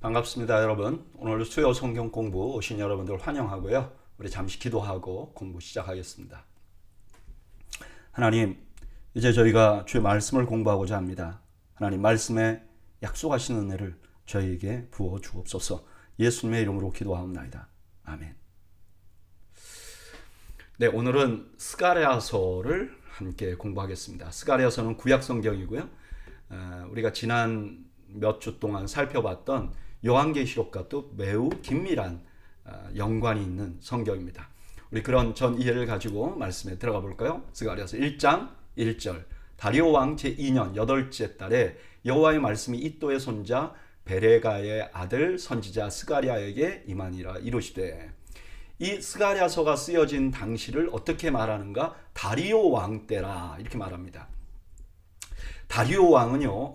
반갑습니다, 여러분. 오늘 수요 성경 공부 오신 여러분들 환영하고요. 우리 잠시 기도하고 공부 시작하겠습니다. 하나님, 이제 저희가 주의 말씀을 공부하고자 합니다. 하나님, 말씀에 약속하신 은혜를 저희에게 부어 주옵소서. 예수님의 이름으로 기도하옵나이다. 아멘. 네, 오늘은 스가랴서를 함께 공부하겠습니다. 스가랴서는 구약 성경이고요. 우리가 지난 몇 주 동안 살펴봤던 요한계시록과 또 매우 긴밀한 연관이 있는 성경입니다. 우리 그런 전 이해를 가지고 말씀에 들어가 볼까요? 스가랴서 1장 1절. 다리오 왕 제2년 8째 달에 여호와의 말씀이 이도의 손자 베레가의 아들 선지자 스가랴에게 임하니라. 이르시되, 이 스가랴서가 쓰여진 당시를 어떻게 말하는가? 다리오 왕 때라, 이렇게 말합니다. 다리오 왕은요,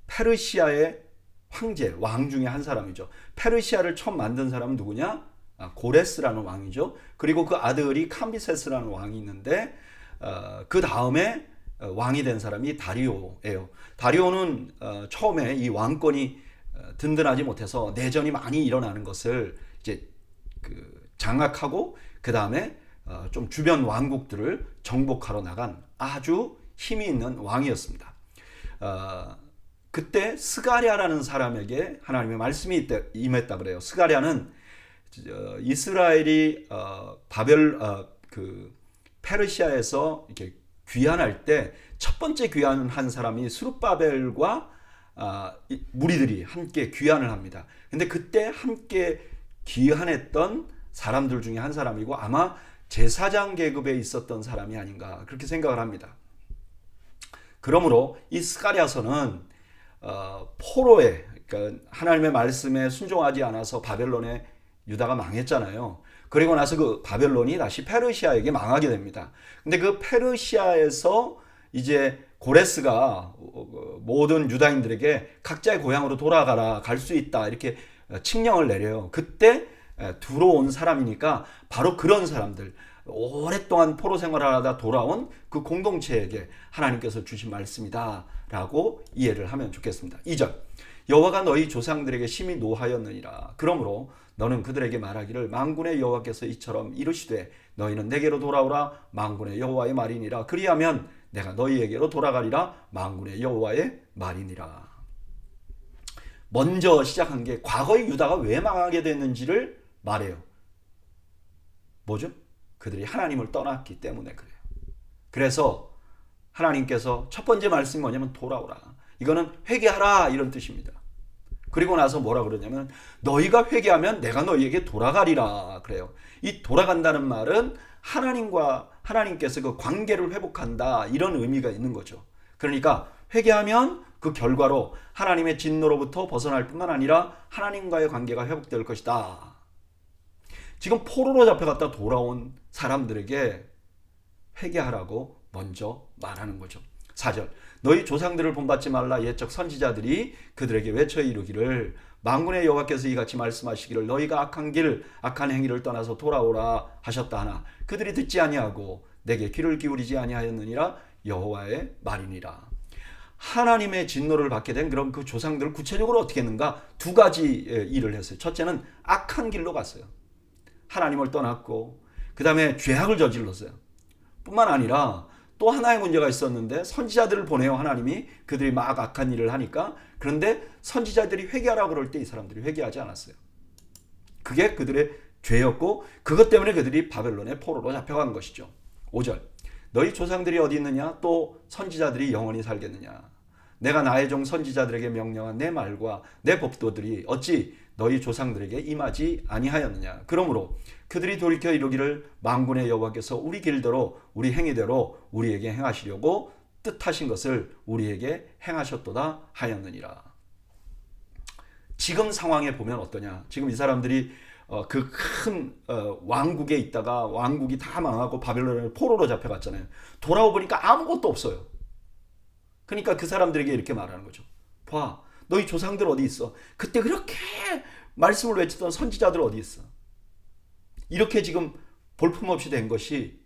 페르시아의 황제, 왕 중에 한 사람이죠. 페르시아를 처음 만든 사람은 누구냐? 고레스라는 왕이죠. 그리고 그 아들이 캄비세스라는 왕이 있는데, 그 다음에 왕이 된 사람이 다리오예요. 다리오는 처음에 이 왕권이 든든하지 못해서 내전이 많이 일어나는 것을 이제 장악하고, 그 다음에 좀 주변 왕국들을 정복하러 나간 아주 힘이 있는 왕이었습니다. 그때 스가랴라는 사람에게 하나님의 말씀이 임했다 그래요. 스가랴는 이스라엘이 페르시아에서 이렇게 귀환할 때 첫 번째 귀환한 사람이 스룹바벨과 무리들이 함께 귀환을 합니다. 근데 그때 함께 귀환했던 사람들 중에 한 사람이고, 아마 제사장 계급에 있었던 사람이 아닌가 그렇게 생각을 합니다. 그러므로 이 스가랴서는 포로에, 그러니까 하나님의 말씀에 순종하지 않아서 바벨론에 유다가 망했잖아요. 그리고 나서 그 바벨론이 다시 페르시아에게 망하게 됩니다. 근데 그 페르시아에서 이제 고레스가 모든 유다인들에게 각자의 고향으로 돌아가라, 갈 수 있다, 이렇게 칙령을 내려요. 그때 들어온 사람이니까 바로 그런 사람들, 오랫동안 포로 생활을 하다 돌아온 그 공동체에게 하나님께서 주신 말씀이다 라고 이해를 하면 좋겠습니다. 2절. 여호와가 너희 조상들에게 심히 노하였느니라. 그러므로 너는 그들에게 말하기를, 만군의 여호와께서 이처럼 이르시되 너희는 내게로 돌아오라. 만군의 여호와의 말이니라. 그리하면 내가 너희에게로 돌아가리라. 만군의 여호와의 말이니라. 먼저 시작한 게 과거의 유다가 왜 망하게 됐는지를 말해요. 뭐죠? 그들이 하나님을 떠났기 때문에 그래요. 그래서 하나님께서 첫 번째 말씀이 뭐냐면 돌아오라. 이거는 회개하라, 이런 뜻입니다. 그리고 나서 뭐라 그러냐면 너희가 회개하면 내가 너희에게 돌아가리라 그래요. 이 돌아간다는 말은 하나님께서 그 관계를 회복한다, 이런 의미가 있는 거죠. 그러니까 회개하면 그 결과로 하나님의 진노로부터 벗어날 뿐만 아니라 하나님과의 관계가 회복될 것이다. 지금 포로로 잡혀갔다 돌아온 사람들에게 회개하라고 먼저 말하는 거죠. 4절. 너희 조상들을 본받지 말라. 옛적 선지자들이 그들에게 외쳐 이르기를, 만군의 여호와께서 이같이 말씀하시기를 너희가 악한 길 악한 행위를 떠나서 돌아오라 하셨다 하나 그들이 듣지 아니하고 내게 귀를 기울이지 아니하였느니라. 여호와의 말이니라. 하나님의 진노를 받게 된 그런 그 조상들을 구체적으로 어떻게 했는가? 두 가지 일을 했어요. 첫째는 악한 길로 갔어요. 하나님을 떠났고, 그 다음에 죄악을 저질렀어요. 뿐만 아니라 또 하나의 문제가 있었는데, 선지자들을 보내요. 하나님이 그들이 막 악한 일을 하니까. 그런데 선지자들이 회개하라고 그럴 때 이 사람들이 회개하지 않았어요. 그게 그들의 죄였고, 그것 때문에 그들이 바벨론의 포로로 잡혀간 것이죠. 5절. 너희 조상들이 어디 있느냐? 또 선지자들이 영원히 살겠느냐? 내가 나의 종 선지자들에게 명령한 내 말과 내 법도들이 어찌 너희 조상들에게 임하지 아니하였느냐? 그러므로 그들이 돌이켜 이르기를, 만군의 여호와께서 우리 길대로 우리 행위대로 우리에게 행하시려고 뜻하신 것을 우리에게 행하셨도다 하였느니라. 지금 상황에 보면 어떠냐? 지금 이 사람들이 그 큰 왕국에 있다가 왕국이 다 망하고 바벨론에 포로로 잡혀갔잖아요. 돌아오 보니까 아무것도 없어요. 그러니까 그 사람들에게 이렇게 말하는 거죠. 봐, 너희 조상들 어디 있어? 그때 그렇게 말씀을 외치던 선지자들 어디 있어? 이렇게 지금 볼품없이 된 것이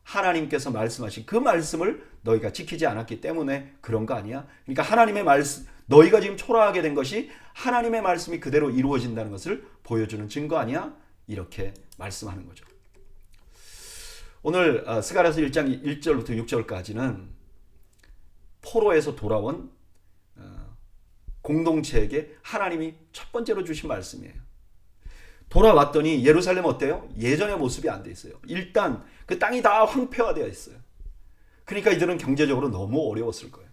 하나님께서 말씀하신 그 말씀을 너희가 지키지 않았기 때문에 그런 거 아니야? 그러니까 하나님의 말씀, 너희가 지금 초라하게 된 것이 하나님의 말씀이 그대로 이루어진다는 것을 보여주는 증거 아니야? 이렇게 말씀하는 거죠. 오늘 스가랴서 1장 1절부터 6절까지는 포로에서 돌아온 공동체에게 하나님이 첫 번째로 주신 말씀이에요. 돌아왔더니 예루살렘 어때요? 예전의 모습이 안 돼 있어요. 일단 그 땅이 다 황폐화되어 있어요. 그러니까 이들은 경제적으로 너무 어려웠을 거예요.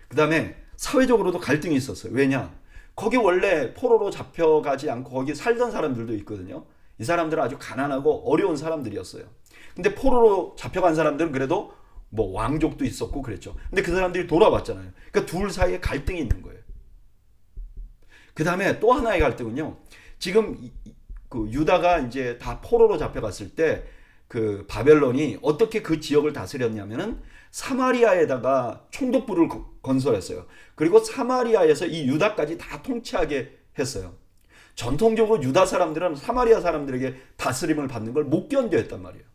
그 다음에 사회적으로도 갈등이 있었어요. 왜냐? 거기 원래 포로로 잡혀가지 않고 거기 살던 사람들도 있거든요. 이 사람들은 아주 가난하고 어려운 사람들이었어요. 근데 포로로 잡혀간 사람들은 그래도 뭐 왕족도 있었고 그랬죠. 근데 그 사람들이 돌아왔잖아요. 그러니까 둘 사이에 갈등이 있는 거예요. 그 다음에 또 하나의 갈등은요. 지금 그 유다가 이제 다 포로로 잡혀갔을 때 그 바벨론이 어떻게 그 지역을 다스렸냐면은 사마리아에다가 총독부를 건설했어요. 그리고 사마리아에서 이 유다까지 다 통치하게 했어요. 전통적으로 유다 사람들은 사마리아 사람들에게 다스림을 받는 걸 못 견뎌했단 말이에요.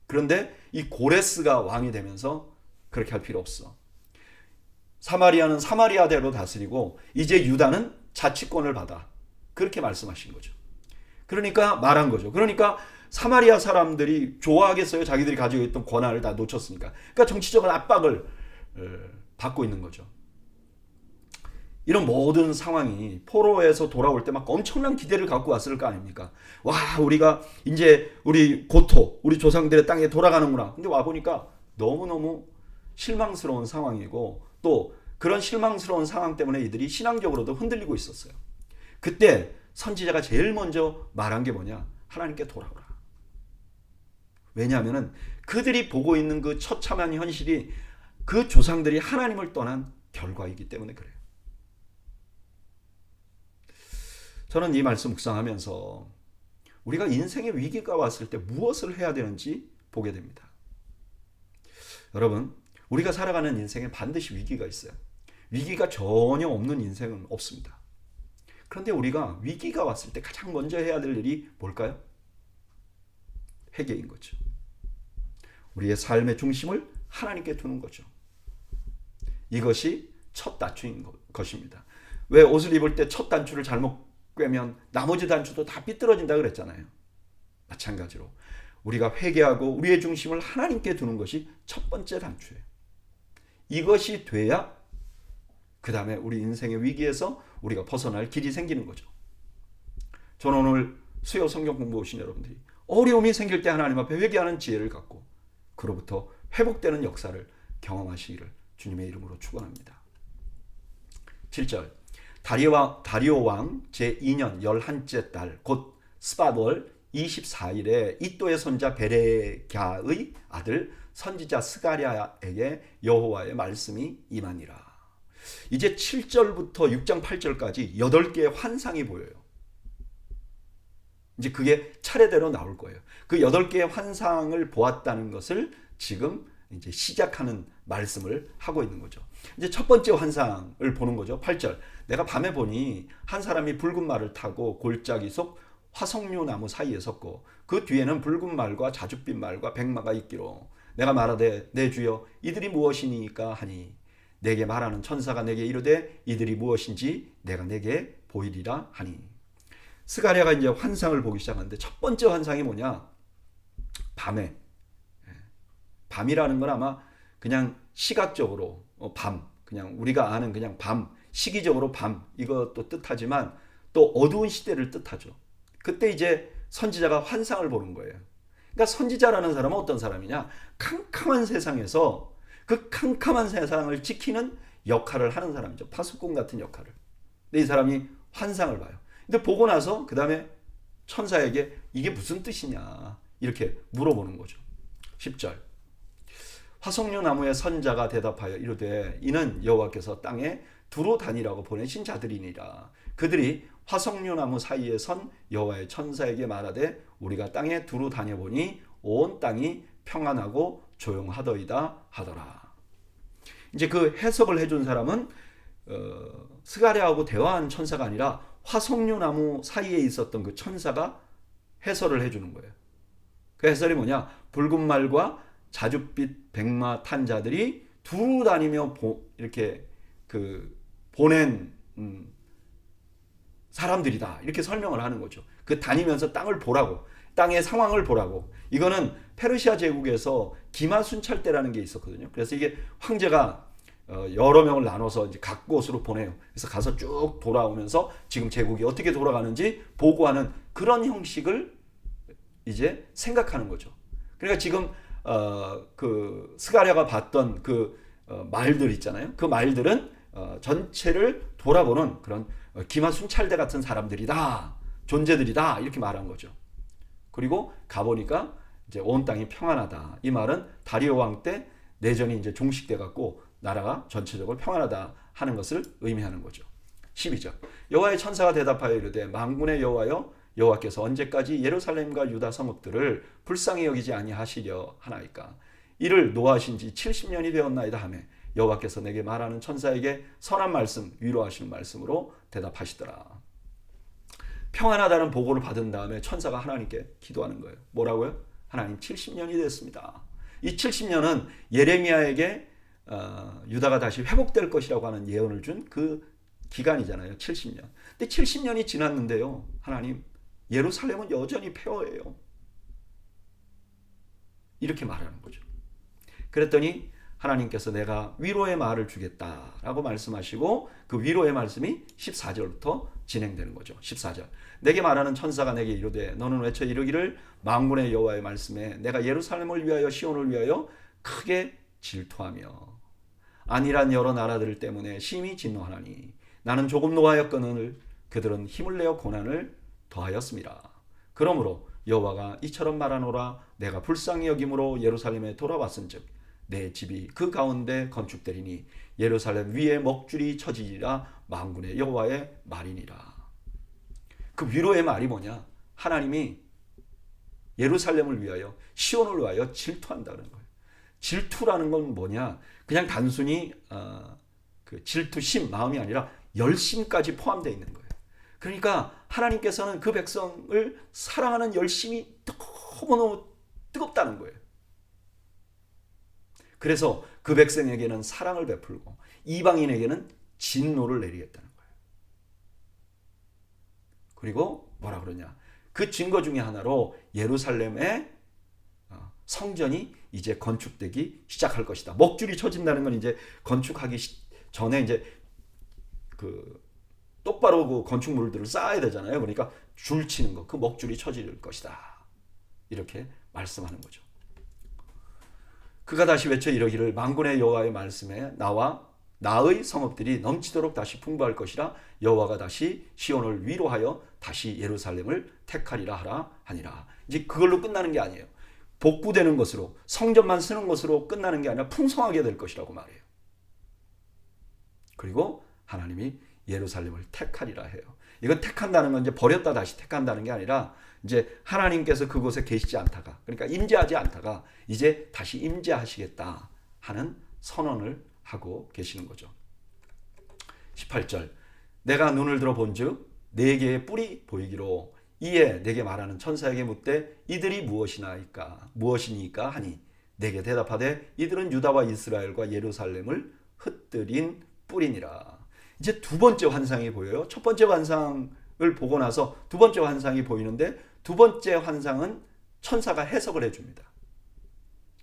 그런데 이 고레스가 왕이 되면서 그렇게 할 필요 없어. 사마리아는 사마리아대로 다스리고 이제 유다는 자치권을 받아. 그렇게 말씀하신 거죠. 그러니까 말한 거죠. 그러니까 사마리아 사람들이 좋아하겠어요? 자기들이 가지고 있던 권한을 다 놓쳤으니까. 그러니까 정치적인 압박을 받고 있는 거죠. 이런 모든 상황이 포로에서 돌아올 때 막 엄청난 기대를 갖고 왔을 거 아닙니까? 와, 우리가 이제 우리 고토, 우리 조상들의 땅에 돌아가는구나. 근데 와보니까 너무너무 실망스러운 상황이고 또 그런 실망스러운 상황 때문에 이들이 신앙적으로도 흔들리고 있었어요. 그때 선지자가 제일 먼저 말한 게 뭐냐? 하나님께 돌아오라. 왜냐하면 그들이 보고 있는 그 처참한 현실이 그 조상들이 하나님을 떠난 결과이기 때문에 그래요. 저는 이 말씀 묵상하면서 우리가 인생의 위기가 왔을 때 무엇을 해야 되는지 보게 됩니다. 여러분, 우리가 살아가는 인생에 반드시 위기가 있어요. 위기가 전혀 없는 인생은 없습니다. 그런데 우리가 위기가 왔을 때 가장 먼저 해야 될 일이 뭘까요? 회개인 거죠. 우리의 삶의 중심을 하나님께 두는 거죠. 이것이 첫 단추인 것입니다. 왜 옷을 입을 때 첫 단추를 잘못 꿰면 나머지 단추도 다 삐뚤어진다 그랬잖아요. 마찬가지로 우리가 회개하고 우리의 중심을 하나님께 두는 것이 첫 번째 단추예요. 이것이 돼야 그 다음에 우리 인생의 위기에서 우리가 벗어날 길이 생기는 거죠. 저는 오늘 수요 성경 공부 오신 여러분들이 어려움이 생길 때 하나님 앞에 회개하는 지혜를 갖고 그로부터 회복되는 역사를 경험하시기를 주님의 이름으로 축원합니다. 7절 다리오 왕 제2년 11째 달 곧 스바월 24일에 이또의 손자 베레갸의 아들 선지자 스가랴에게 여호와의 말씀이 임하니라. 이제 7절부터 6장 8절까지 8개의 환상이 보여요. 이제 그게 차례대로 나올 거예요. 그 8개의 환상을 보았다는 것을 지금 이제 시작하는 말씀을 하고 있는 거죠. 이제 첫 번째 환상을 보는 거죠. 8절. 내가 밤에 보니 한 사람이 붉은 말을 타고 골짜기 속 화석류 나무 사이에 섰고 그 뒤에는 붉은 말과 자줏빛 말과 백마가 있기로 내가 말하되 내 주여 이들이 무엇이니까 하니 내게 말하는 천사가 내게 이르되 이들이 무엇인지 내가 내게 보이리라 하니. 스가랴가 이제 환상을 보기 시작하는데 첫 번째 환상이 뭐냐? 밤에. 밤이라는 건 아마 그냥 시각적으로 밤, 그냥 우리가 아는 그냥 밤, 시기적으로 밤 이것도 뜻하지만 또 어두운 시대를 뜻하죠. 그때 이제 선지자가 환상을 보는 거예요. 그러니까 선지자라는 사람은 어떤 사람이냐? 캄캄한 세상에서 그 캄캄한 세상을 지키는 역할을 하는 사람이죠. 파수꾼 같은 역할을. 근데 이 사람이 환상을 봐요. 근데 보고 나서 그 다음에 천사에게 이게 무슨 뜻이냐 이렇게 물어보는 거죠. 10절 화석류 나무의 선자가 대답하여 이르되 이는 여호와께서 땅에 두루 다니라고 보내신 자들이니라. 그들이 화석류 나무 사이에 선 여호와의 천사에게 말하되 우리가 땅에 두루 다녀보니 온 땅이 평안하고 조용하더이다 하더라. 이제 그 해석을 해준 사람은 스가랴하고 대화한 천사가 아니라 화석류 나무 사이에 있었던 그 천사가 해설을 해주는 거예요. 그 해설이 뭐냐? 붉은 말과 자줏빛 백마 탄 자들이 두루 다니며 이렇게 그 보낸 사람들이다. 이렇게 설명을 하는 거죠. 그 다니면서 땅을 보라고, 땅의 상황을 보라고. 이거는 페르시아 제국에서 기마순찰대라는 게 있었거든요. 그래서 이게 황제가 여러 명을 나눠서 이제 각 곳으로 보내요. 그래서 가서 쭉 돌아오면서 지금 제국이 어떻게 돌아가는지 보고하는 그런 형식을 이제 생각하는 거죠. 그러니까 지금 그 스가랴가 봤던 그 말들 있잖아요. 그 말들은 전체를 돌아보는 그런 기마순찰대 같은 사람들이다, 존재들이다 이렇게 말한 거죠. 그리고 가보니까 이제 온 땅이 평안하다. 이 말은 다리오 왕 때 내전이 이제 종식돼 갖고 나라가 전체적으로 평안하다 하는 것을 의미하는 거죠. 12절. 여호와의 천사가 대답하여 이르되 만군의 여호와여 여호와께서 언제까지 예루살렘과 유다 성읍들을 불쌍히 여기지 아니하시려 하나이까. 이를 노하신 지 70년이 되었나이다 하며 여호와께서 내게 말하는 천사에게 선한 말씀, 위로하시는 말씀으로 대답하시더라. 평안하다는 보고를 받은 다음에 천사가 하나님께 기도하는 거예요. 뭐라고요? 하나님 70년이 됐습니다. 이 70년은 예레미야에게 유다가 다시 회복될 것이라고 하는 예언을 준 그 기간이잖아요. 70년. 근데 70년이 지났는데요. 하나님, 예루살렘은 여전히 폐허해요. 이렇게 말하는 거죠. 그랬더니 하나님께서 내가 위로의 말을 주겠다라고 말씀하시고 그 위로의 말씀이 14절부터 진행되는 거죠. 14절. 내게 말하는 천사가 내게 이르되 너는 외쳐 이르기를 만군의 여호와의 말씀에 내가 예루살렘을 위하여 시온을 위하여 크게 질투하며 안일한 여러 나라들 때문에 심히 진노하나니 나는 조금 노하였거늘 그들은 힘을 내어 고난을 더하였습니다. 그러므로 여호와가 이처럼 말하노라 내가 불쌍히 여김으로 예루살렘에 돌아왔은즉 내 집이 그 가운데 건축되리니 예루살렘 위에 먹줄이 쳐지리라 만군의 여호와의 말이니라. 그 위로의 말이 뭐냐? 하나님이 예루살렘을 위하여 시온을 위하여 질투한다는 거예요. 질투라는 건 뭐냐? 그냥 단순히 그 질투심 마음이 아니라 열심까지 포함되어 있는 거예요. 그러니까 하나님께서는 그 백성을 사랑하는 열심이 너무너무 뜨겁다는 거예요. 그래서 그 백성에게는 사랑을 베풀고 이방인에게는 진노를 내리겠다는 거예요. 그리고 뭐라 그러냐? 그 증거 중에 하나로 예루살렘의 성전이 이제 건축되기 시작할 것이다. 먹줄이 쳐진다는 건 이제 건축하기 전에 이제 그 똑바로 그 건축물들을 쌓아야 되잖아요. 그러니까 줄 치는 거, 그 먹줄이 쳐질 것이다. 이렇게 말씀하는 거죠. 그가 다시 외쳐 이르기를 만군의 여호와의 말씀에 나와 나의 성읍들이 넘치도록 다시 풍부할 것이라 여호와가 다시 시온을 위로하여 다시 예루살렘을 택하리라 하라 하니라. 이제 그걸로 끝나는 게 아니에요. 복구되는 것으로 성전만 쓰는 것으로 끝나는 게 아니라 풍성하게 될 것이라고 말해요. 그리고 하나님이 예루살렘을 택하리라 해요. 이건 택한다는 건 이제 버렸다 다시 택한다는 게 아니라 이제 하나님께서 그곳에 계시지 않다가 그러니까 임재하지 않다가 이제 다시 임재하시겠다 하는 선언을 하고 계시는 거죠. 18절 내가 눈을 들어 본즉 네 개의 뿔이 보이기로 이에 내게 말하는 천사에게 묻되 이들이 무엇이니까 하니 내게 대답하되 이들은 유다와 이스라엘과 예루살렘을 흩뜨린 뿔이니라. 이제 두 번째 환상이 보여요. 첫 번째 환상을 보고 나서 두 번째 환상이 보이는데 두 번째 환상은 천사가 해석을 해줍니다.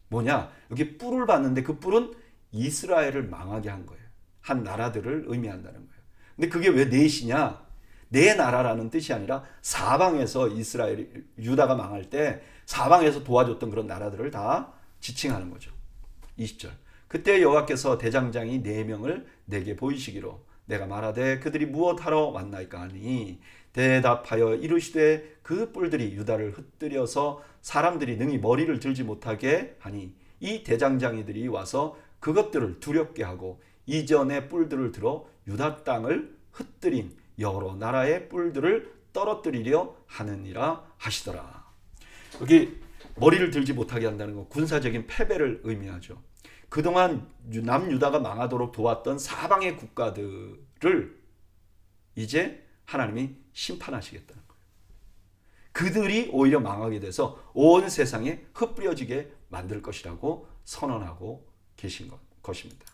뭐냐? 여기 뿔을 봤는데 그 뿔은 이스라엘을 망하게 한 거예요. 한 나라들을 의미한다는 거예요. 근데 그게 왜 넷이냐? 네 나라라는 뜻이 아니라 사방에서 이스라엘, 유다가 망할 때 사방에서 도와줬던 그런 나라들을 다 지칭하는 거죠. 20절 그때 여호와께서 대장장이 4명을 내게 보이시기로 내가 말하되 그들이 무엇하러 왔나이까 하니 대답하여 이르시되 그 뿔들이 유다를 흩뜨려서 사람들이 능히 머리를 들지 못하게 하니 이 대장장이들이 와서 그것들을 두렵게 하고 이전의 뿔들을 들어 유다 땅을 흩뜨린 여러 나라의 뿔들을 떨어뜨리려 하느니라 하시더라. 여기 머리를 들지 못하게 한다는 건 군사적인 패배를 의미하죠. 그동안 남유다가 망하도록 도왔던 사방의 국가들을 이제 하나님이 심판하시겠다는 거예요. 그들이 오히려 망하게 돼서 온 세상에 흩뿌려지게 만들 것이라고 선언하고 계신 것입니다.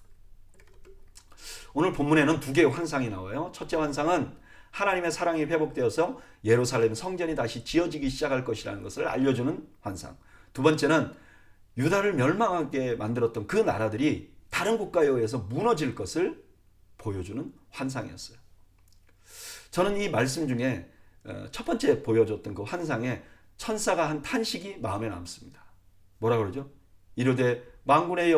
오늘 본문에는 두 개의 환상이 나와요. 첫째 환상은 하나님의 사랑이 회복되어서 예루살렘 성전이 다시 지어지기 시작할 것이라는 것을 알려주는 환상. 두 번째는 유다를 멸망하게 만들었던 그 나라들이 다른 국가에 의해서 무너질 것을 보여주는 환상이었어요. 저는 이 말씀 중에 첫 번째 보여줬던 그 환상에 천사가 한 탄식이 마음에 남습니다. 뭐라 그러죠? 이르되 만군의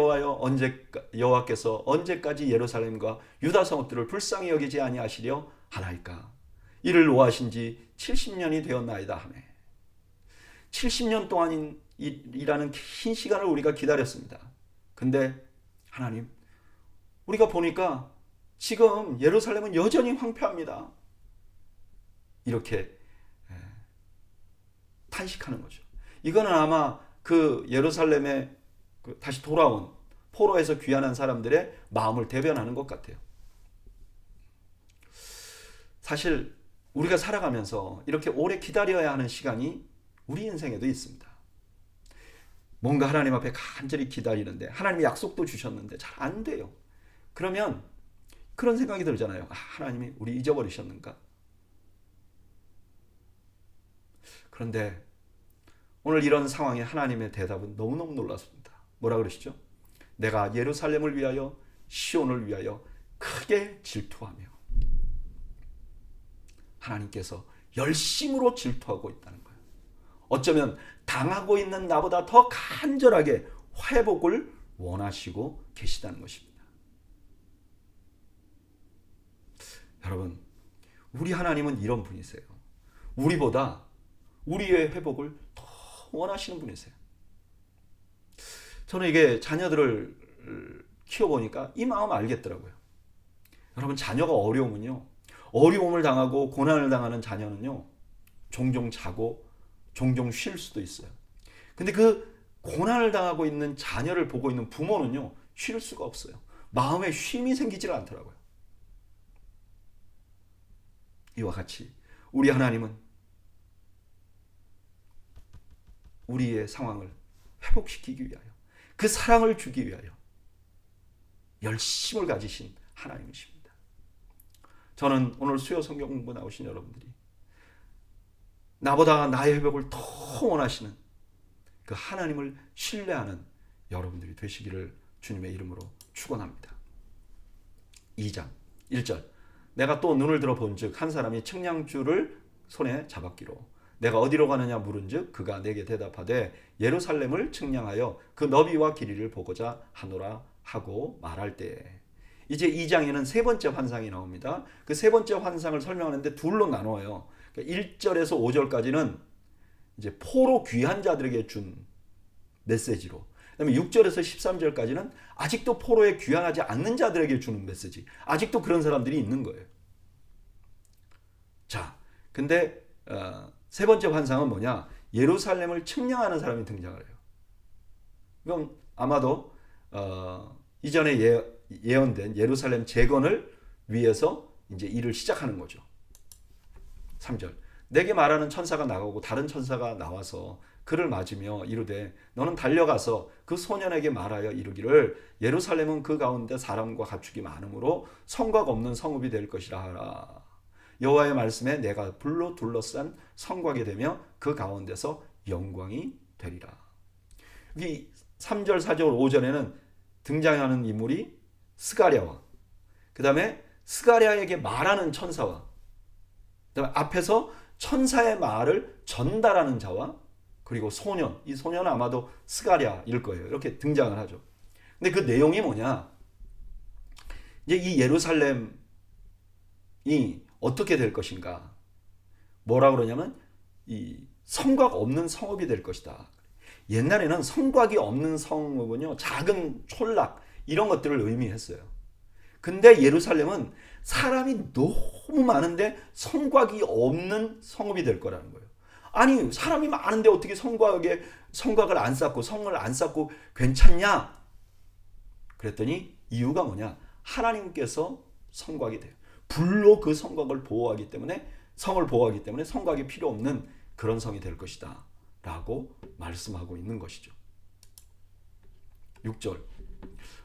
여호와께서 언제까지 예루살렘과 유다 성읍들을 불쌍히 여기지 아니하시려 하나이까? 이를 노하신 지 70년이 되었나이다 하매. 70년 동안이라는 긴 시간을 우리가 기다렸습니다. 근데 하나님, 우리가 보니까 지금 예루살렘은 여전히 황폐합니다. 이렇게 탄식하는 거죠. 이거는 아마 그 예루살렘에 다시 돌아온 포로에서 귀환한 사람들의 마음을 대변하는 것 같아요. 사실 우리가 살아가면서 이렇게 오래 기다려야 하는 시간이 우리 인생에도 있습니다. 뭔가 하나님 앞에 간절히 기다리는데 하나님이 약속도 주셨는데 잘 안 돼요. 그러면 그런 생각이 들잖아요. 하나님이 우리 잊어버리셨는가? 그런데 오늘 이런 상황에 하나님의 대답은 너무너무 놀랐습니다. 뭐라 그러시죠? 내가 예루살렘을 위하여 시온을 위하여 크게 질투하며. 하나님께서 열심으로 질투하고 있다는 거예요. 어쩌면 당하고 있는 나보다 더 간절하게 회복을 원하시고 계시다는 것입니다. 여러분, 우리 하나님은 이런 분이세요. 우리보다 우리의 회복을 더 원하시는 분이세요. 저는 이게 자녀들을 키워보니까 이 마음 알겠더라고요. 여러분, 자녀가 어려우면요, 어려움을 당하고 고난을 당하는 자녀는요, 종종 자고 종종 쉴 수도 있어요. 근데 그 고난을 당하고 있는 자녀를 보고 있는 부모는요, 쉴 수가 없어요. 마음에 쉼이 생기질 않더라고요. 이와 같이 우리 하나님은 우리의 상황을 회복시키기 위하여, 그 사랑을 주기 위하여 열심을 가지신 하나님이십니다. 저는 오늘 수요 성경 공부 나오신 여러분들이 나보다 나의 회복을 더 원하시는 그 하나님을 신뢰하는 여러분들이 되시기를 주님의 이름으로 축원합니다. 2장 1절, 내가 또 눈을 들어 본즉 한 사람이 측량줄을 손에 잡았기로 내가 어디로 가느냐 물은즉 그가 내게 대답하되 예루살렘을 측량하여 그 너비와 길이를 보고자 하노라 하고 말할 때에, 이제 2장에는 세 번째 환상이 나옵니다. 그 세 번째 환상을 설명하는데 둘로 나눠요. 1절에서 5절까지는 이제 포로 귀한 자들에게 준 메시지로, 그다음에 6절에서 13절까지는 아직도 포로에 귀환하지 않는 자들에게 주는 메시지. 아직도 그런 사람들이 있는 거예요. 자, 근데 세 번째 환상은 뭐냐? 예루살렘을 측량하는 사람이 등장을 해요. 그럼 아마도 이전에 예언된 예루살렘 재건을 위해서 이제 일을 시작하는 거죠. 3절, 내게 말하는 천사가 나가고 다른 천사가 나와서 그를 맞으며 이르되 너는 달려가서 그 소년에게 말하여 이르기를 예루살렘은 그 가운데 사람과 가축이 많으므로 성곽 없는 성읍이 될 것이라 하라. 여호와의 말씀에 내가 불로 둘러싼 성곽이 되며 그 가운데서 영광이 되리라. 여기 3절, 4절, 5절에는 등장하는 인물이 스가랴와, 그 다음에 스가랴에게 말하는 천사와, 그 다음에 앞에서 천사의 말을 전달하는 자와, 그리고 소년, 이 소년은 아마도 스가랴일 거예요. 이렇게 등장을 하죠. 근데 그 내용이 뭐냐? 이제 이 예루살렘이 어떻게 될 것인가? 뭐라 그러냐면 이 성곽 없는 성읍이 될 것이다. 옛날에는 성곽이 없는 성읍은요, 작은 촌락 이런 것들을 의미했어요. 근데 예루살렘은 사람이 너무 많은데 성곽이 없는 성읍이 될 거라는 거예요. 아니, 사람이 많은데 어떻게 성곽을 안 쌓고 성을 안 쌓고 괜찮냐? 그랬더니 이유가 뭐냐? 하나님께서 성곽이 돼요. 불로 그 성곽을 보호하기 때문에, 성을 보호하기 때문에 성곽이 필요 없는 그런 성이 될 것이다 라고 말씀하고 있는 것이죠. 6절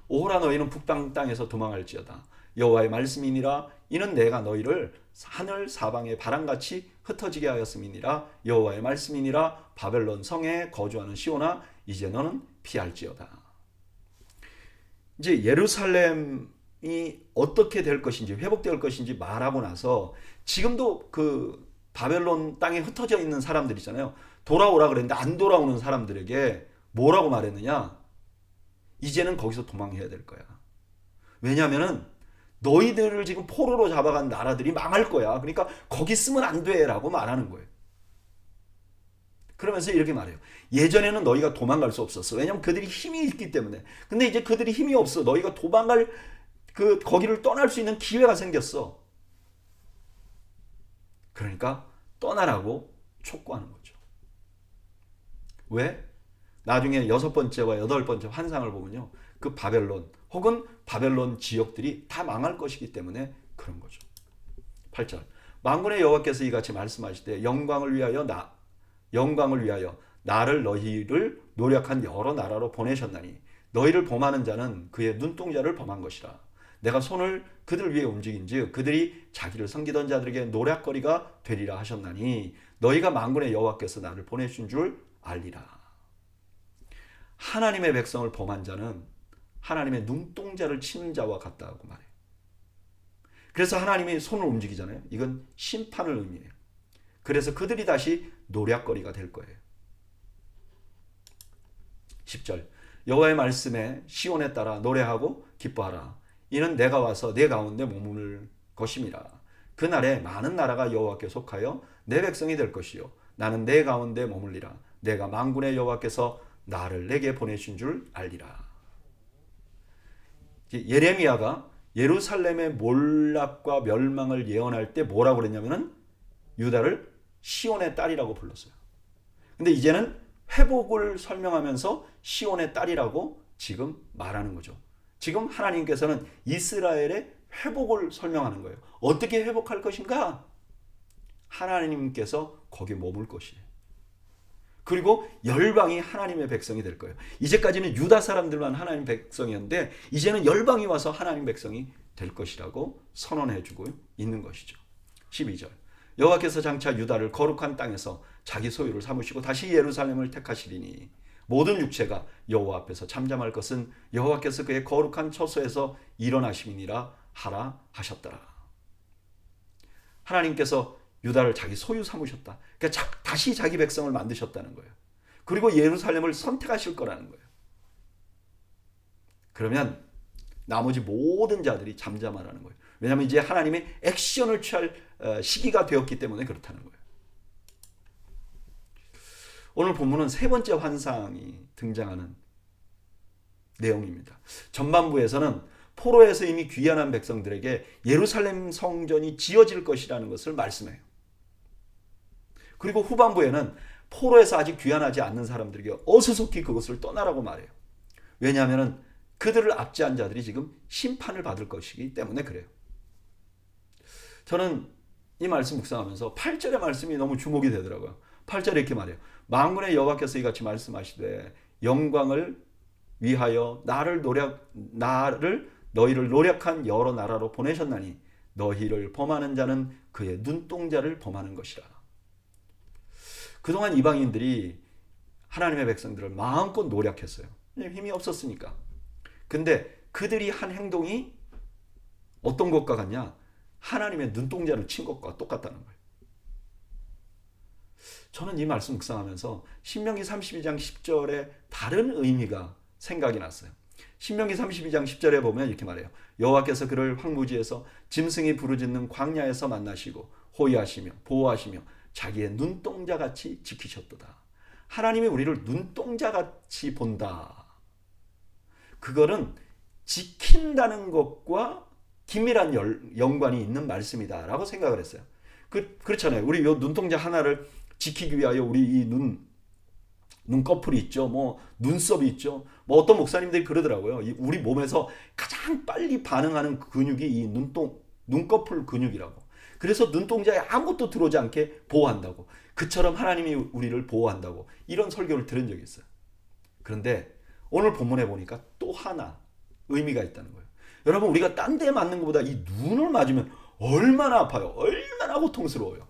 오호라 너희는 북방 땅에서 도망할지어다. 여호와의 말씀이니라. 이는 내가 너희를 하늘 사방의 바람같이 흩어지게 하였음이니라. 여호와의 말씀이니라. 바벨론 성에 거주하는 시온아 이제 너는 피할지어다. 이제 예루살렘이 어떻게 될 것인지 회복될 것인지 말하고 나서 지금도 그 바벨론 땅에 흩어져 있는 사람들 있잖아요. 돌아오라 그랬는데 안 돌아오는 사람들에게 뭐라고 말했느냐? 이제는 거기서 도망해야 될 거야. 왜냐하면은 너희들을 지금 포로로 잡아간 나라들이 망할 거야. 그러니까 거기 쓰면 안 돼라고 말하는 거예요. 그러면서 이렇게 말해요. 예전에는 너희가 도망갈 수 없었어. 왜냐하면 그들이 힘이 있기 때문에. 근데 이제 그들이 힘이 없어. 너희가 도망갈 거기를 떠날 수 있는 기회가 생겼어. 그러니까 떠나라고 촉구하는 거죠. 왜? 나중에 6번째와 8번째 환상을 보면요. 그 바벨론 혹은 바벨론 지역들이 다 망할 것이기 때문에 그런 거죠. 8절 만군의 여호와께서 이같이 말씀하시되 영광을 위하여 나를 너희를 노력한 여러 나라로 보내셨나니 너희를 범하는 자는 그의 눈동자를 범한 것이라. 내가 손을 그들 위에 움직인즉 그들이 자기를 섬기던 자들에게 노략거리가 되리라 하셨나니 너희가 만군의 여호와께서 나를 보내신 줄 알리라. 하나님의 백성을 범한 자는 하나님의 눈동자를 치는 자와 같다고 말해요. 그래서 하나님이 손을 움직이잖아요. 이건 심판을 의미해요. 그래서 그들이 다시 노략거리가 될 거예요. 10절 여호와의 말씀에 시온에 따라 노래하고 기뻐하라. 이는 내가 와서 내 가운데 머무를 것임이라. 그날에 많은 나라가 여호와께 속하여 내 백성이 될 것이요 나는 내 가운데 머물리라. 내가 만군의 여호와께서 나를 내게 보내신 줄 알리라. 예레미야가 예루살렘의 몰락과 멸망을 예언할 때 뭐라고 그랬냐면은 유다를 시온의 딸이라고 불렀어요. 근데 이제는 회복을 설명하면서 시온의 딸이라고 지금 말하는 거죠. 지금 하나님께서는 이스라엘의 회복을 설명하는 거예요. 어떻게 회복할 것인가? 하나님께서 거기에 머물 것이에요. 그리고 열방이 하나님의 백성이 될 거예요. 이제까지는 유다 사람들만 하나님 백성이었는데 이제는 열방이 와서 하나님 백성이 될 것이라고 선언해주고 있는 것이죠. 12절 여호와께서 장차 유다를 거룩한 땅에서 자기 소유를 삼으시고 다시 예루살렘을 택하시리니 모든 육체가 여호와 앞에서 잠잠할 것은 여호와께서 그의 거룩한 처소에서 일어나심이니라 하라 하셨더라. 하나님께서 유다를 자기 소유 삼으셨다. 그러니까 다시 자기 백성을 만드셨다는 거예요. 그리고 예루살렘을 선택하실 거라는 거예요. 그러면 나머지 모든 자들이 잠잠하라는 거예요. 왜냐하면 이제 하나님의 액션을 취할 시기가 되었기 때문에 그렇다는 거예요. 오늘 본문은 세 번째 환상이 등장하는 내용입니다. 전반부에서는 포로에서 이미 귀환한 백성들에게 예루살렘 성전이 지어질 것이라는 것을 말씀해요. 그리고 후반부에는 포로에서 아직 귀환하지 않는 사람들에게 어수속히 그것을 떠나라고 말해요. 왜냐하면 그들을 압제한 자들이 지금 심판을 받을 것이기 때문에 그래요. 저는 이 말씀 묵상하면서 8절의 말씀이 너무 주목이 되더라고요. 8절에 이렇게 말해요. 만군의 여호와께서 이같이 말씀하시되 영광을 위하여 너희를 노력한 여러 나라로 보내셨나니 너희를 범하는 자는 그의 눈동자를 범하는 것이라. 그동안 이방인들이 하나님의 백성들을 마음껏 노력했어요. 힘이 없었으니까. 근데 그들이 한 행동이 어떤 것과 같냐? 하나님의 눈동자를 친 것과 똑같다는 거예요. 저는 이 말씀 묵상하면서 신명기 32장 10절에 다른 의미가 생각이 났어요. 신명기 32장 10절에 보면 이렇게 말해요. 여호와께서 그를 황무지에서 짐승이 부르짖는 광야에서 만나시고 호위하시며 보호하시며 자기의 눈동자같이 지키셨도다. 하나님이 우리를 눈동자같이 본다. 그거는 지킨다는 것과 긴밀한 연관이 있는 말씀이다라고 생각을 했어요. 그렇잖아요. 우리 요 눈동자 하나를 지키기 위하여 우리 이 눈꺼풀이 있죠. 뭐 눈썹이 있죠. 뭐 어떤 목사님들이 그러더라고요. 우리 몸에서 가장 빨리 반응하는 근육이 이 눈꺼풀 근육이라고. 그래서 눈동자에 아무것도 들어오지 않게 보호한다고. 그처럼 하나님이 우리를 보호한다고. 이런 설교를 들은 적이 있어요. 그런데 오늘 본문에 보니까 또 하나 의미가 있다는 거예요. 여러분, 우리가 딴 데 맞는 것보다 이 눈을 맞으면 얼마나 아파요. 얼마나 고통스러워요.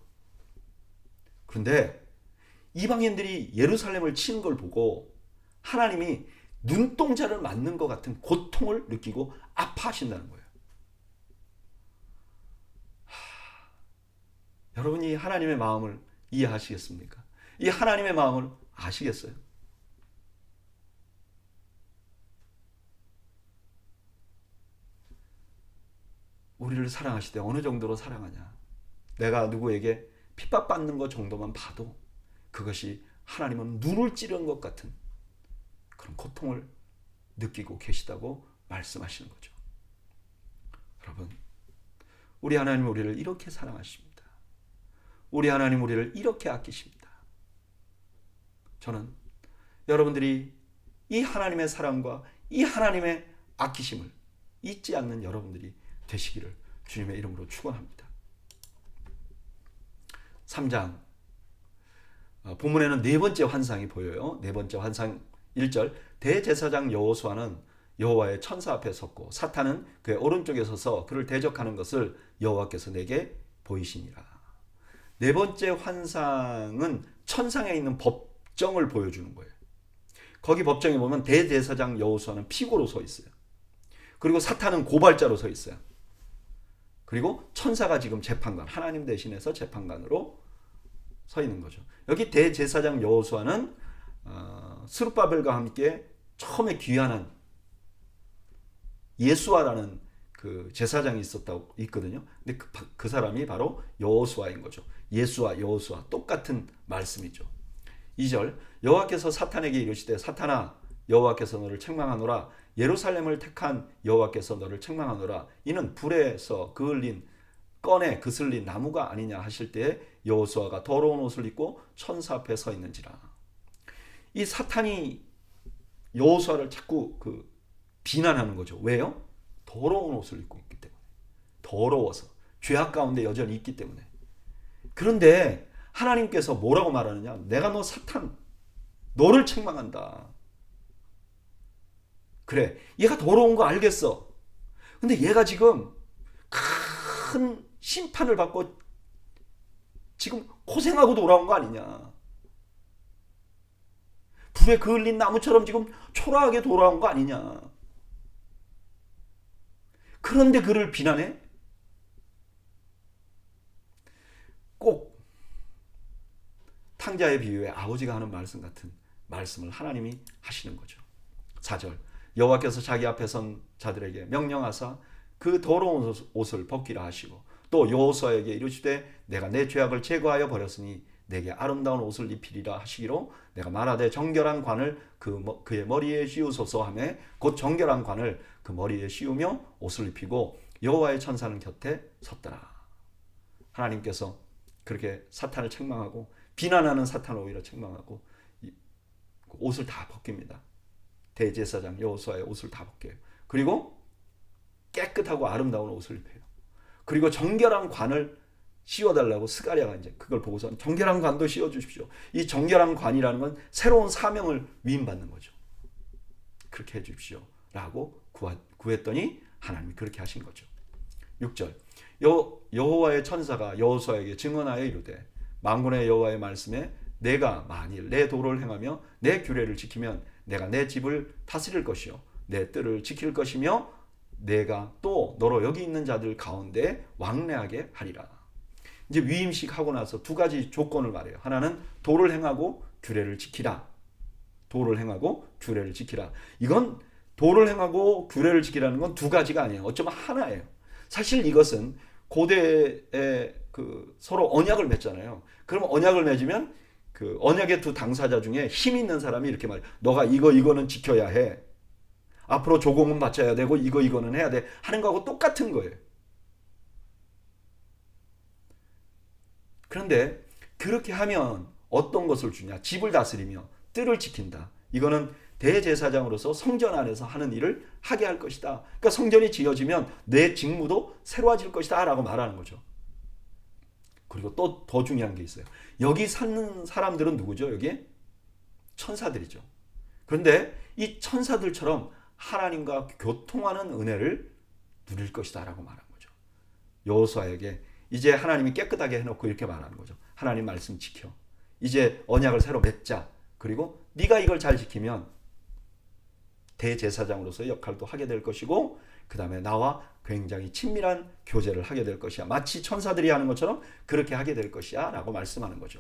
그런데 이방인들이 예루살렘을 치는 걸 보고 하나님이 눈동자를 맞는 것 같은 고통을 느끼고 아파하신다는 거예요. 여러분이 하나님의 마음을 이해하시겠습니까? 이 하나님의 마음을 아시겠어요? 우리를 사랑하시되 어느 정도로 사랑하냐? 내가 누구에게 핍박받는 것 정도만 봐도 그것이 하나님은 눈을 찌르는 것 같은 그런 고통을 느끼고 계시다고 말씀하시는 거죠. 여러분, 우리 하나님 우리를 이렇게 사랑하십니다. 우리 하나님 우리를 이렇게 아끼십니다. 저는 여러분들이 이 하나님의 사랑과 이 하나님의 아끼심을 잊지 않는 여러분들이 되시기를 주님의 이름으로 축원합니다. 3장 본문에는 네 번째 환상이 보여요. 네 번째 환상 1절, 대제사장 여호수아는 여호와의 천사 앞에 섰고 사탄은 그의 오른쪽에 서서 그를 대적하는 것을 여호와께서 내게 보이시니라. 네 번째 환상은 천상에 있는 법정을 보여주는 거예요. 거기 법정에 보면 대제사장 여호수아는 피고로 서 있어요. 그리고 사탄은 고발자로 서 있어요. 그리고 천사가 지금 재판관, 하나님 대신해서 재판관으로 서 있는 거죠. 여기 대제사장 여호수아는 스룹바벨과 함께 처음에 귀환한 예수아라는 그 제사장이 있었다고 있거든요. 근데 그 사람이 바로 여호수아인 거죠. 예수아, 여호수아 똑같은 말씀이죠. 2절, 여호와께서 사탄에게 이르시되 사탄아 여호와께서 너를 책망하노라. 예루살렘을 택한 여호와께서 너를 책망하노라. 이는 불에서 그을린 꺼내 그슬린 나무가 아니냐 하실 때에 여호수아가 더러운 옷을 입고 천사 앞에 서 있는지라. 이 사탄이 여호수아를 자꾸 비난하는 거죠. 왜요? 더러운 옷을 입고 있기 때문에. 더러워서 죄악 가운데 여전히 있기 때문에. 그런데 하나님께서 뭐라고 말하느냐? 내가 너 사탄, 너를 책망한다. 그래, 얘가 더러운 거 알겠어. 근데 얘가 지금 큰 심판을 받고 지금 고생하고 돌아온 거 아니냐. 불에 그을린 나무처럼 지금 초라하게 돌아온 거 아니냐. 그런데 그를 비난해? 꼭 탕자의 비유에 아버지가 하는 말씀 같은 말씀을 하나님이 하시는 거죠. 4절, 여호와께서 자기 앞에 선 자들에게 명령하사 그 더러운 옷을 벗기라 하시고 또 여호수아에게 이르시되 내가 내 죄악을 제거하여 버렸으니 내게 아름다운 옷을 입히리라 하시기로 내가 말하되 정결한 관을 그의 머리에 씌우소서 하며 곧 정결한 관을 그 머리에 씌우며 옷을 입히고 여호와의 천사는 곁에 섰더라. 하나님께서 그렇게 사탄을 책망하고 비난하는 사탄을 오히려 책망하고 옷을 다 벗깁니다. 대제사장 여호수아의 옷을 다 벗겨요. 그리고 깨끗하고 아름다운 옷을 입혀요. 그리고 정결한 관을 씌워달라고 스가랴가 이제 그걸 보고서 정결한 관도 씌워주십시오. 이 정결한 관이라는 건 새로운 사명을 위임받는 거죠. 그렇게 해주십시오 라고 구했더니 하나님이 그렇게 하신 거죠. 6절, 여호와의 천사가 여호수아에게 증언하여 이르되 만군의 여호와의 말씀에 내가 만일 내 도를 행하며 내 규례를 지키면 내가 내 집을 다스릴 것이요 내 뜰을 지킬 것이며 내가 또 너로 여기 있는 자들 가운데 왕래하게 하리라. 이제 위임식 하고 나서 두 가지 조건을 말해요. 하나는 도를 행하고 규례를 지키라. 도를 행하고 규례를 지키라. 이건 도를 행하고 규례를 지키라는 건 두 가지가 아니에요. 어쩌면 하나예요. 사실 이것은 고대에 서로 언약을 맺잖아요. 그럼 언약을 맺으면 그 언약의 두 당사자 중에 힘 있는 사람이 이렇게 말해요. 너가 이거는 지켜야 해. 앞으로 조공은 바쳐야 되고 이거는 해야 돼. 하는 거하고 똑같은 거예요. 그런데 그렇게 하면 어떤 것을 주냐? 집을 다스리며 뜰을 지킨다. 이거는 대제사장으로서 성전 안에서 하는 일을 하게 할 것이다. 그러니까 성전이 지어지면 내 직무도 새로워질 것이다 라고 말하는 거죠. 그리고 또 더 중요한 게 있어요. 여기 사는 사람들은 누구죠? 여기에 천사들이죠. 그런데 이 천사들처럼 하나님과 교통하는 은혜를 누릴 것이다 라고 말한 거죠. 여호수아에게 이제 하나님이 깨끗하게 해놓고 이렇게 말하는 거죠. 하나님 말씀 지켜. 이제 언약을 새로 맺자. 그리고 네가 이걸 잘 지키면 대제사장으로서의 역할도 하게 될 것이고 그 다음에 나와 굉장히 친밀한 교제를 하게 될 것이야. 마치 천사들이 하는 것처럼 그렇게 하게 될 것이야 라고 말씀하는 거죠.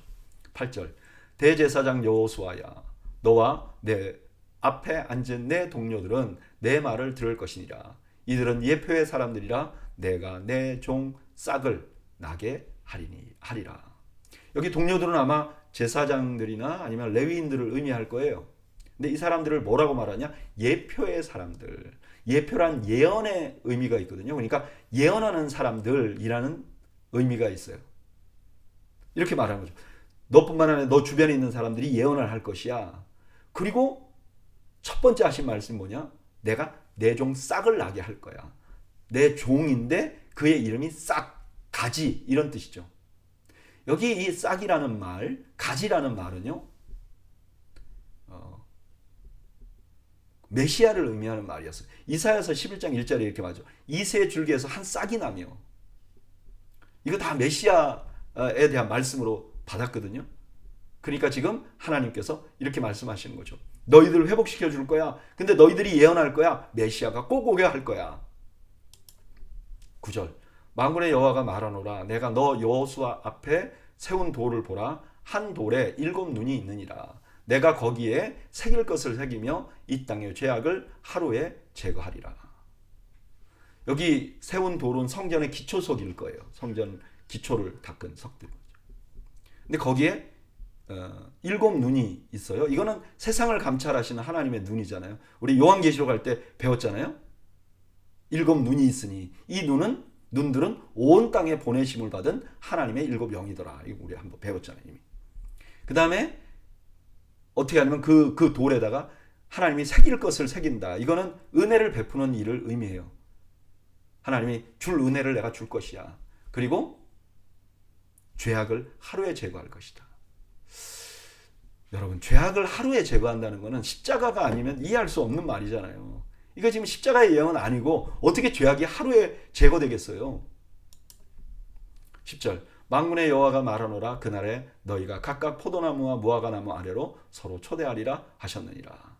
8절 대제사장 여호수아야 너와 내 앞에 앉은 내 동료들은 내 말을 들을 것이니라. 이들은 예표의 사람들이라 내가 내 종 싹을 나게 하리라. 여기 동료들은 아마 제사장들이나 아니면 레위인들을 의미할 거예요. 근데 이 사람들을 뭐라고 말하냐? 예표의 사람들. 예표란 예언의 의미가 있거든요. 그러니까 예언하는 사람들이라는 의미가 있어요. 이렇게 말하는 거죠. 너뿐만 아니라 너 주변에 있는 사람들이 예언을 할 것이야. 그리고 첫 번째 하신 말씀이 뭐냐? 내가 내 종 싹을 나게 할 거야. 내 종인데 그의 이름이 싹, 가지 이런 뜻이죠. 여기 이 싹이라는 말, 가지라는 말은요. 메시아를 의미하는 말이었어요. 이사야서 11장 1절에 이렇게 말하죠. 이새 줄기에서 한 싹이 나며. 이거 다 메시아에 대한 말씀으로 받았거든요. 그러니까 지금 하나님께서 이렇게 말씀하시는 거죠. 너희들을 회복시켜 줄 거야. 근데 너희들이 예언할 거야. 메시아가 꼭 오게 할 거야. 9절 만군의 여호와가 말하노라 내가 너 여호수아 앞에 세운 돌을 보라. 한 돌에 7눈이 있느니라. 내가 거기에 새길 것을 새기며 이 땅의 죄악을 하루에 제거하리라. 여기 세운 돌은 성전의 기초석일 거예요. 성전 기초를 닦은 석들. 근데 거기에 7눈이 있어요. 이거는 세상을 감찰하시는 하나님의 눈이잖아요. 우리 요한계시록 할 때 배웠잖아요. 7눈이 있으니 이 눈들은 온 땅에 보내심을 받은 하나님의 7영이더라. 이거 우리 한번 배웠잖아요. 이미. 그 다음에 어떻게 하냐면 그 돌에다가 하나님이 새길 것을 새긴다. 이거는 은혜를 베푸는 일을 의미해요. 하나님이 줄 은혜를 내가 줄 것이야. 그리고 죄악을 하루에 제거할 것이다. 여러분, 죄악을 하루에 제거한다는 것은 십자가가 아니면 이해할 수 없는 말이잖아요. 이거 지금 십자가의 예언은 아니고 어떻게 죄악이 하루에 제거되겠어요? 10절 만군의 여호와가 말하노라 그날에 너희가 각각 포도나무와 무화과나무 아래로 서로 초대하리라 하셨느니라.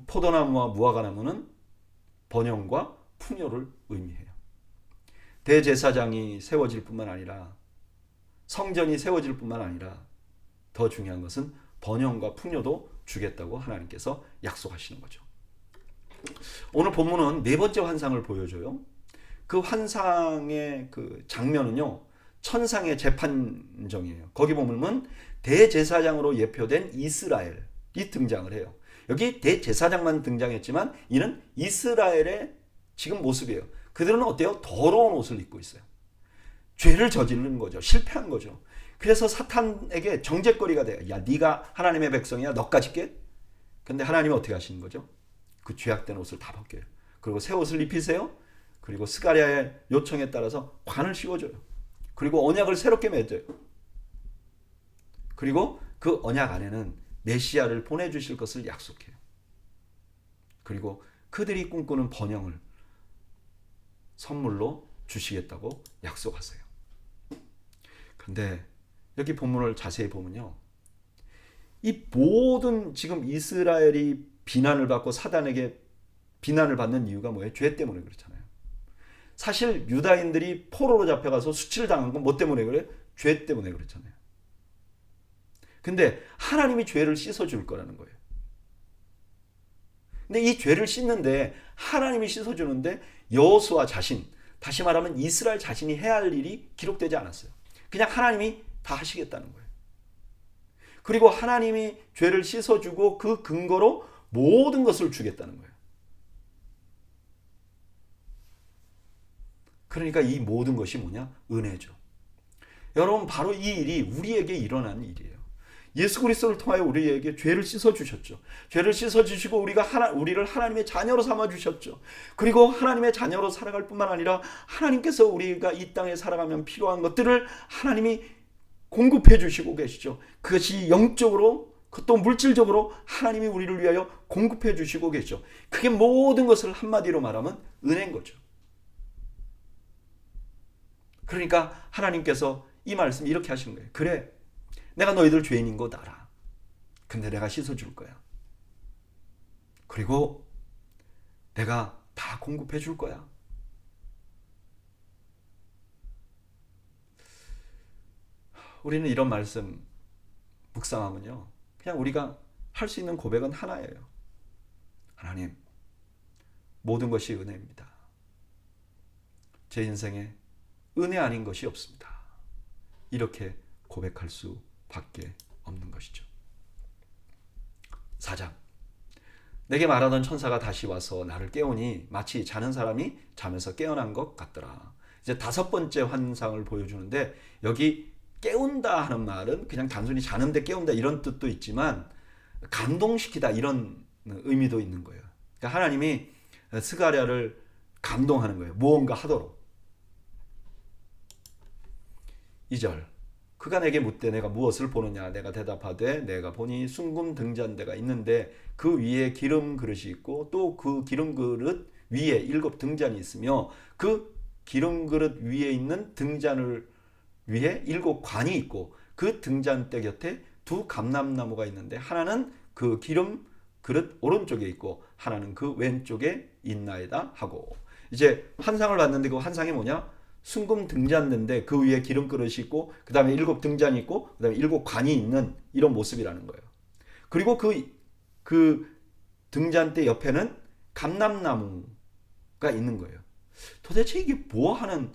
포도나무와 무화과나무는 번영과 풍요를 의미해요. 대제사장이 세워질 뿐만 아니라 성전이 세워질 뿐만 아니라 더 중요한 것은 번영과 풍요도 주겠다고 하나님께서 약속하시는 거죠. 오늘 본문은 네 번째 환상을 보여줘요. 그 환상의 그 장면은요, 천상의 재판정이에요. 거기 보면 대제사장으로 예표된 이스라엘이 등장을 해요. 여기 대제사장만 등장했지만 이는 이스라엘의 지금 모습이에요. 그들은 어때요? 더러운 옷을 입고 있어요. 죄를 저지른 거죠. 실패한 거죠. 그래서 사탄에게 정죄거리가 돼요. 야, 네가 하나님의 백성이야. 너까지 깨? 근데 하나님은 어떻게 하시는 거죠? 그 죄악된 옷을 다 벗겨요. 그리고 새 옷을 입히세요. 그리고 스가랴의 요청에 따라서 관을 씌워줘요. 그리고 언약을 새롭게 맺어요. 그리고 그 언약 안에는 메시아를 보내주실 것을 약속해요. 그리고 그들이 꿈꾸는 번영을 선물로 주시겠다고 약속하세요. 그런데 여기 본문을 자세히 보면요, 이 모든 지금 이스라엘이 비난을 받고 사단에게 비난을 받는 이유가 뭐예요? 죄 때문에 그렇잖아요. 사실 유다인들이 포로로 잡혀가서 수치를 당한 건 뭐 때문에 그래요? 죄 때문에 그렇잖아요. 근데 하나님이 죄를 씻어줄 거라는 거예요. 근데 이 죄를 씻는데 하나님이 씻어주는데 여호수아 자신, 다시 말하면 이스라엘 자신이 해야 할 일이 기록되지 않았어요. 그냥 하나님이 다 하시겠다는 거예요. 그리고 하나님이 죄를 씻어주고 그 근거로 모든 것을 주겠다는 거예요. 그러니까 이 모든 것이 뭐냐? 은혜죠. 여러분, 바로 이 일이 우리에게 일어난 일이에요. 예수 그리스도를 통하여 우리에게 죄를 씻어 주셨죠. 죄를 씻어 주시고 우리를 하나님의 자녀로 삼아 주셨죠. 그리고 하나님의 자녀로 살아갈 뿐만 아니라 하나님께서 우리가 이 땅에 살아가면 필요한 것들을 하나님이 공급해 주시고 계시죠. 그것이 영적으로 또 물질적으로 하나님이 우리를 위하여 공급해 주시고 계시죠. 그게 모든 것을 한마디로 말하면 은혜인 거죠. 그러니까 하나님께서 이 말씀 이렇게 하시는 거예요. 그래, 내가 너희들 죄인인 거 알아. 근데 내가 씻어줄 거야. 그리고 내가 다 공급해 줄 거야. 우리는 이런 말씀 묵상하면요, 그냥 우리가 할 수 있는 고백은 하나예요. 하나님, 모든 것이 은혜입니다. 제 인생에 은혜 아닌 것이 없습니다. 이렇게 고백할 수밖에 없는 것이죠. 4장. 내게 말하던 천사가 다시 와서 나를 깨우니 마치 자는 사람이 잠에서 깨어난 것 같더라. 이제 5번째 환상을 보여주는데, 여기 깨운다 하는 말은 그냥 단순히 자는데 깨운다 이런 뜻도 있지만 감동시키다 이런 의미도 있는 거예요. 그러니까 하나님이 스가랴를 감동하는 거예요. 무언가 하도록. 2절. 그가 내게 묻되 내가 무엇을 보느냐. 내가 대답하되 내가 보니 숭금 등잔대가 있는데 그 위에 기름 그릇이 있고 또 그 기름 그릇 위에 7 등잔이 있으며 그 기름 그릇 위에 있는 등잔을 위에 7 관이 있고 그 등잔대 곁에 2 감람나무가 있는데 하나는 그 기름 그릇 오른쪽에 있고 하나는 그 왼쪽에 있나이다 하고. 이제 환상을 봤는데 그 환상이 뭐냐? 숭금 등잔대인데 그 위에 기름 그릇이 있고 그 다음에 7 등잔이 있고 그 다음에 7 관이 있는 이런 모습이라는 거예요. 그리고 그 등잔대 옆에는 감람나무가 있는 거예요. 도대체 이게 뭐하는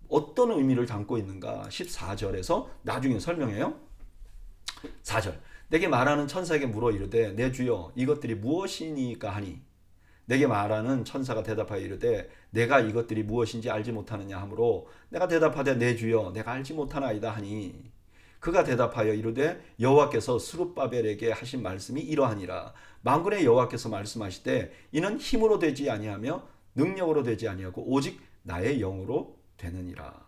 어떤 의미를 담고 있는가? 14절에서 나중에 설명해요. 4절. 내게 말하는 천사에게 물어 이르되 내 주여 이것들이 무엇이니까 하니 내게 말하는 천사가 대답하여 이르되 내가 이것들이 무엇인지 알지 못하느냐 하므로 내가 대답하되 내 주여 내가 알지 못하나이다 하니 그가 대답하여 이르되 여호와께서 스룹바벨에게 하신 말씀이 이러하니라. 만군의 여호와께서 말씀하시되 이는 힘으로 되지 아니하며 능력으로 되지 아니하고 오직 나의 영으로 되느니라.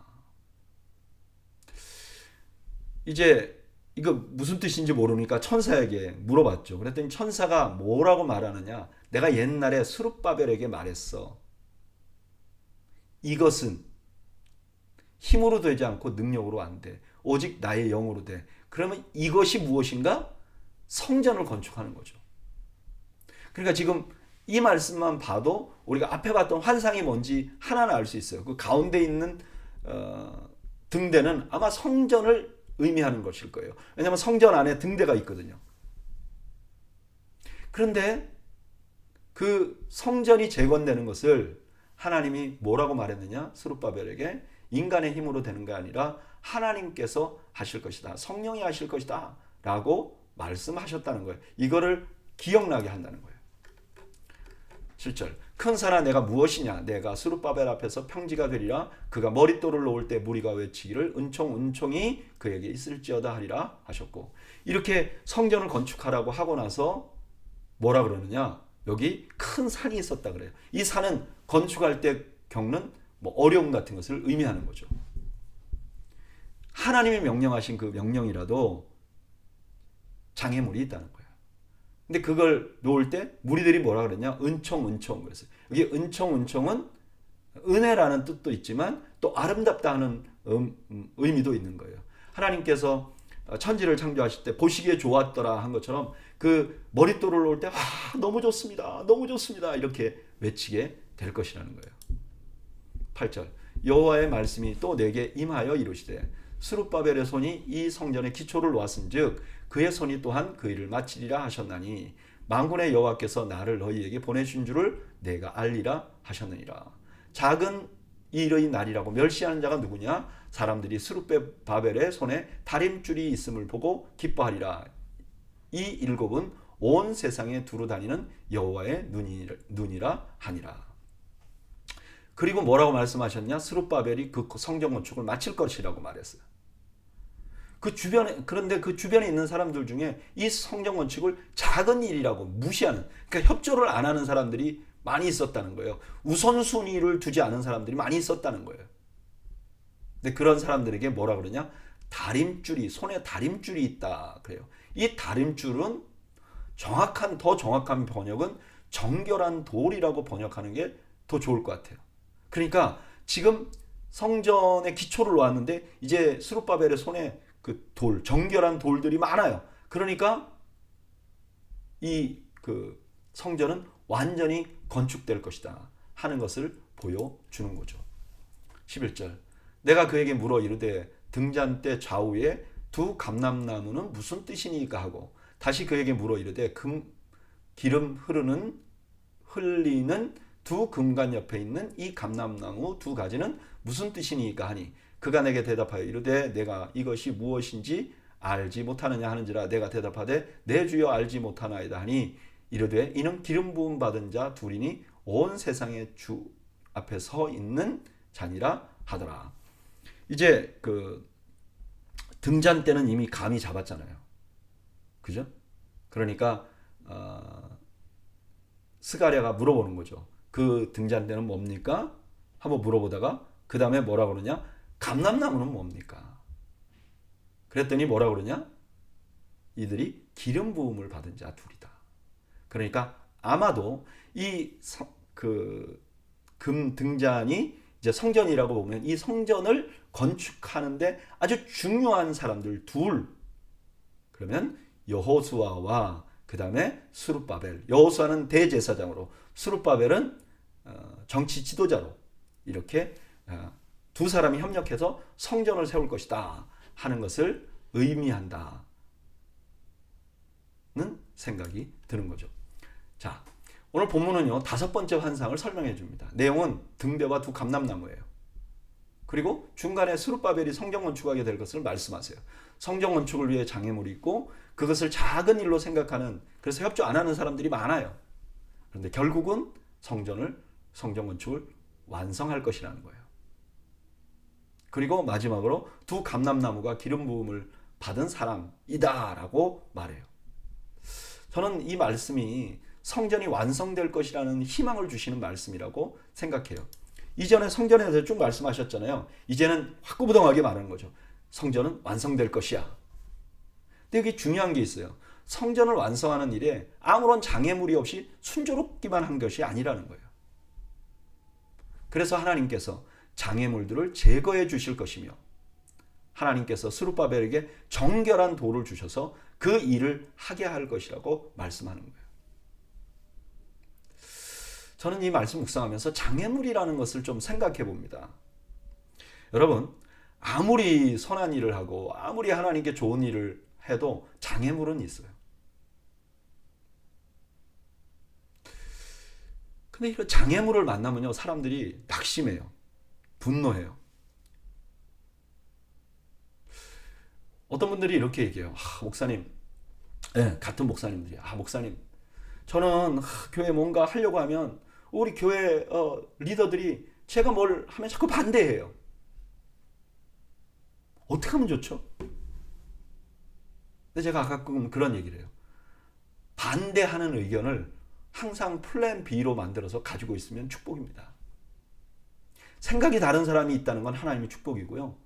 이제 이거 무슨 뜻인지 모르니까 천사에게 물어봤죠. 그랬더니 천사가 뭐라고 말하느냐. 내가 옛날에 스룹바벨에게 말했어. 이것은 힘으로 되지 않고 능력으로 안 돼. 오직 나의 영으로 돼. 그러면 이것이 무엇인가? 성전을 건축하는 거죠. 그러니까 지금 이 말씀만 봐도 우리가 앞에 봤던 환상이 뭔지 하나는 알 수 있어요. 그 가운데 있는 등대는 아마 성전을 의미하는 것일 거예요. 왜냐하면 성전 안에 등대가 있거든요. 그런데 그 성전이 재건되는 것을 하나님이 뭐라고 말했느냐? 스룹바벨에게 인간의 힘으로 되는 게 아니라 하나님께서 하실 것이다. 성령이 하실 것이다. 라고 말씀하셨다는 거예요. 이거를 기억나게 한다는 거예요. 7절. 큰 산아 내가 무엇이냐? 내가 스룹바벨 앞에서 평지가 되리라. 그가 머릿돌을 놓을 때 무리가 외치기를 은총이 그에게 있을지어다 하리라 하셨고. 이렇게 성전을 건축하라고 하고 나서 뭐라 그러느냐? 여기 큰 산이 있었다 그래요. 이 산은 건축할 때 겪는 어려움 같은 것을 의미하는 거죠. 하나님이 명령하신 그 명령이라도 장애물이 있다는 거예요. 근데 그걸 놓을 때 무리들이 뭐라 그랬냐? 은총 그랬어요. 여기 은총은 은혜라는 뜻도 있지만 또 아름답다 하는 의미도 있는 거예요. 하나님께서 천지를 창조하실 때 보시기에 좋았더라 한 것처럼 그 머릿돌을 놓을 때 너무 좋습니다. 너무 좋습니다. 이렇게 외치게 될 것이라는 거예요. 8절. 여호와의 말씀이 또 내게 임하여 이르시되 스룹바벨의 손이 이 성전의 기초를 놓았은즉 그의 손이 또한 그 일을 마치리라 하셨나니 만군의 여호와께서 나를 너희에게 보내신 줄을 내가 알리라 하셨느니라. 작은 일의 날이라고 멸시하는 자가 누구냐? 사람들이 스룹바벨의 손에 다림줄이 있음을 보고 기뻐하리라. 이 7은 온 세상에 두루 다니는 여호와의 눈이라 하니라. 그리고 뭐라고 말씀하셨냐? 스룹바벨이 그 성전 건축을 마칠 것이라고 말했어요. 그런데 그 주변에 있는 사람들 중에 이 성전 건축을 작은 일이라고 무시하는, 그러니까 협조를 안 하는 사람들이 많이 있었다는 거예요. 우선순위를 두지 않은 사람들이 많이 있었다는 거예요. 근데 그런 사람들에게 뭐라 그러냐? 손에 다림줄이 있다 그래요. 이 다림줄은 더 정확한 번역은 정결한 돌이라고 번역하는 게 더 좋을 것 같아요. 그러니까 지금 성전의 기초를 놓았는데 이제 스룹바벨의 손에 그 정결한 돌들이 많아요. 그러니까 이 그 성전은 완전히 건축될 것이다 하는 것을 보여주는 거죠. 11절. 내가 그에게 물어 이르되 등잔대 좌우에 두 감람나무는 무슨 뜻이니까 하고 다시 그에게 물어 이르되 기름 흘리는 두 금관 옆에 있는 이 감람나무 두 가지는 무슨 뜻이니까 하니 그가 내게 대답하여 이르되 내가 이것이 무엇인지 알지 못하느냐 하는지라 내가 대답하되 내 주여 알지 못하나이다 하니 이르되 이는 기름 부음 받은 자 둘이니 온 세상의 주 앞에 서 있는 자니라 하더라. 이제 그 등잔대는 이미 감이 잡았잖아요. 그죠? 그러니까 스가랴가 물어보는 거죠. 그 등잔대는 뭡니까? 한번 물어보다가 그 다음에 뭐라 그러냐? 감람나무는 뭡니까? 그랬더니 뭐라 그러냐? 이들이 기름 부음을 받은 자 둘이다. 그러니까 아마도 이 금 등잔이 이제 성전이라고 보면 이 성전을 건축하는데 아주 중요한 사람들 둘. 그러면 여호수아와 그 다음에 스룹바벨. 여호수아는 대제사장으로, 스룹바벨은 정치 지도자로 이렇게 두 사람이 협력해서 성전을 세울 것이다 하는 것을 의미한다는 생각이 드는 거죠. 자, 오늘 본문은요 5번째 환상을 설명해 줍니다. 내용은 등대와 두 감람나무예요. 그리고 중간에 스룹바벨이 성전 건축하게 될 것을 말씀하세요. 성전 건축을 위해 장애물이 있고 그것을 작은 일로 생각하는, 그래서 협조 안 하는 사람들이 많아요. 그런데 결국은 성전 건축을 완성할 것이라는 거예요. 그리고 마지막으로 두 감람나무가 기름 부음을 받은 사람이다라고 말해요. 저는 이 말씀이 성전이 완성될 것이라는 희망을 주시는 말씀이라고 생각해요. 이전에 성전에 대해서 쭉 말씀하셨잖아요. 이제는 확고부동하게 말하는 거죠. 성전은 완성될 것이야. 근데 여기 중요한 게 있어요. 성전을 완성하는 일에 아무런 장애물이 없이 순조롭기만 한 것이 아니라는 거예요. 그래서 하나님께서 장애물들을 제거해 주실 것이며 하나님께서 스룹바벨에게 정결한 돌을 주셔서 그 일을 하게 할 것이라고 말씀하는 거예요. 저는 이 말씀 묵상하면서 장애물이라는 것을 좀 생각해 봅니다. 여러분, 아무리 선한 일을 하고 아무리 하나님께 좋은 일을 해도 장애물은 있어요. 근데 이런 장애물을 만나면요, 사람들이 낙심해요. 분노해요. 어떤 분들이 이렇게 얘기해요. 목사님, 네, 같은 목사님들이, 목사님, 저는 교회 뭔가 하려고 하면 우리 교회 리더들이 제가 뭘 하면 자꾸 반대해요. 어떻게 하면 좋죠? 근데 제가 가끔 그런 얘기를 해요. 반대하는 의견을 항상 플랜 B로 만들어서 가지고 있으면 축복입니다. 생각이 다른 사람이 있다는 건 하나님의 축복이고요.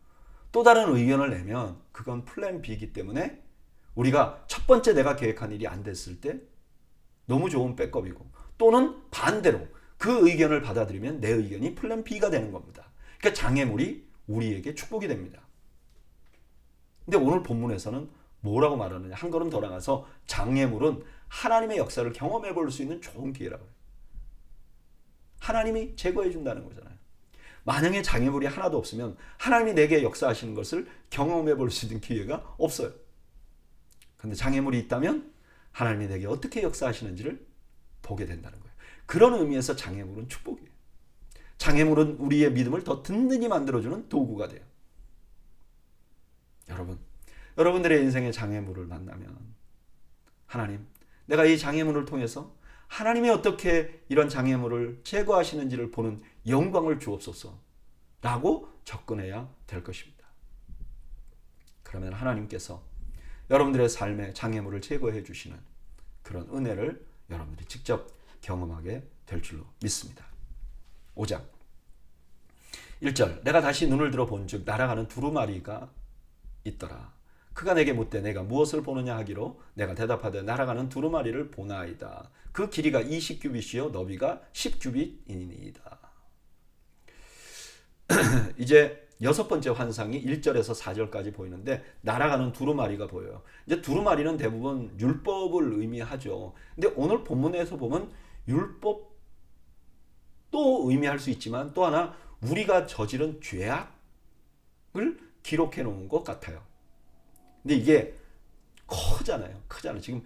또 다른 의견을 내면 그건 플랜 B이기 때문에 우리가 첫 번째 내가 계획한 일이 안 됐을 때 너무 좋은 백업이고, 또는 반대로 그 의견을 받아들이면 내 의견이 플랜 B가 되는 겁니다. 그러니까 장애물이 우리에게 축복이 됩니다. 근데 오늘 본문에서는 뭐라고 말하느냐? 한 걸음 더 나가서 장애물은 하나님의 역사를 경험해 볼 수 있는 좋은 기회라고 해요. 하나님이 제거해 준다는 거잖아요. 만약에 장애물이 하나도 없으면 하나님이 내게 역사하시는 것을 경험해 볼 수 있는 기회가 없어요. 그런데 장애물이 있다면 하나님이 내게 어떻게 역사하시는지를 보게 된다는 거예요. 그런 의미에서 장애물은 축복이에요. 장애물은 우리의 믿음을 더 든든히 만들어주는 도구가 돼요. 여러분들의 인생의 장애물을 만나면 하나님, 내가 이 장애물을 통해서 하나님이 어떻게 이런 장애물을 제거하시는지를 보는 영광을 주옵소서 라고 접근해야 될 것입니다. 그러면 하나님께서 여러분들의 삶의 장애물을 제거해 주시는 그런 은혜를 여러분들이 직접 경험하게 될 줄로 믿습니다. 5장 1절 내가 다시 눈을 들어 본즉 날아가는 두루마리가 있더라. 그가 내게 묻되 내가 무엇을 보느냐 하기로 내가 대답하되 날아가는 두루마리를 보나이다. 그 길이가 20규빗이요 너비가 10규빗이니이다. 이제 여섯 번째 환상이 1절에서 4절까지 보이는데 날아가는 두루마리가 보여요. 이제 두루마리는 대부분 율법을 의미하죠. 근데 오늘 본문에서 보면 율법도 의미할 수 있지만 또 하나 우리가 저지른 죄악을 기록해 놓은 것 같아요. 근데 이게 크잖아요. 지금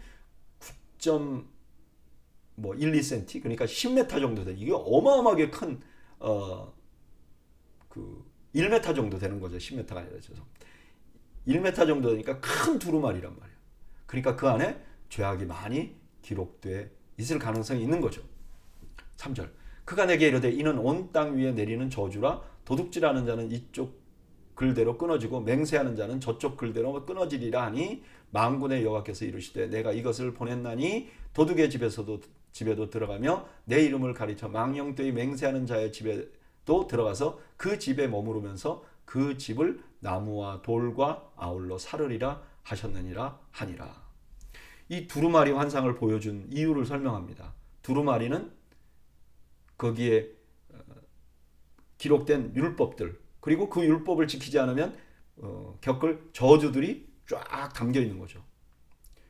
9.12cm 그러니까 10m 정도 되는 이게 어마어마하게 큰 1m 정도 되는 거죠. 10m가 아니라 1m 정도 되니까 큰 두루마리란 말이에요. 그러니까 그 안에 죄악이 많이 기록돼 있을 가능성이 있는 거죠. 3절 그가 내게 이르되 이는 온 땅 위에 내리는 저주라. 도둑질하는 자는 이쪽 글대로 끊어지고 맹세하는 자는 저쪽 글대로 끊어지리라 하니 만군의 여호와께서 이르시되 내가 이것을 보냈나니 도둑의 집에도 들어가며 내 이름을 가리쳐 망령되이 맹세하는 자의 집에도 들어가서 그 집에 머무르면서 그 집을 나무와 돌과 아울러 사르리라 하셨느니라 하니라. 이 두루마리 환상을 보여준 이유를 설명합니다. 두루마리는 거기에 기록된 율법들 그리고 그 율법을 지키지 않으면 겪을 저주들이 쫙 담겨 있는 거죠.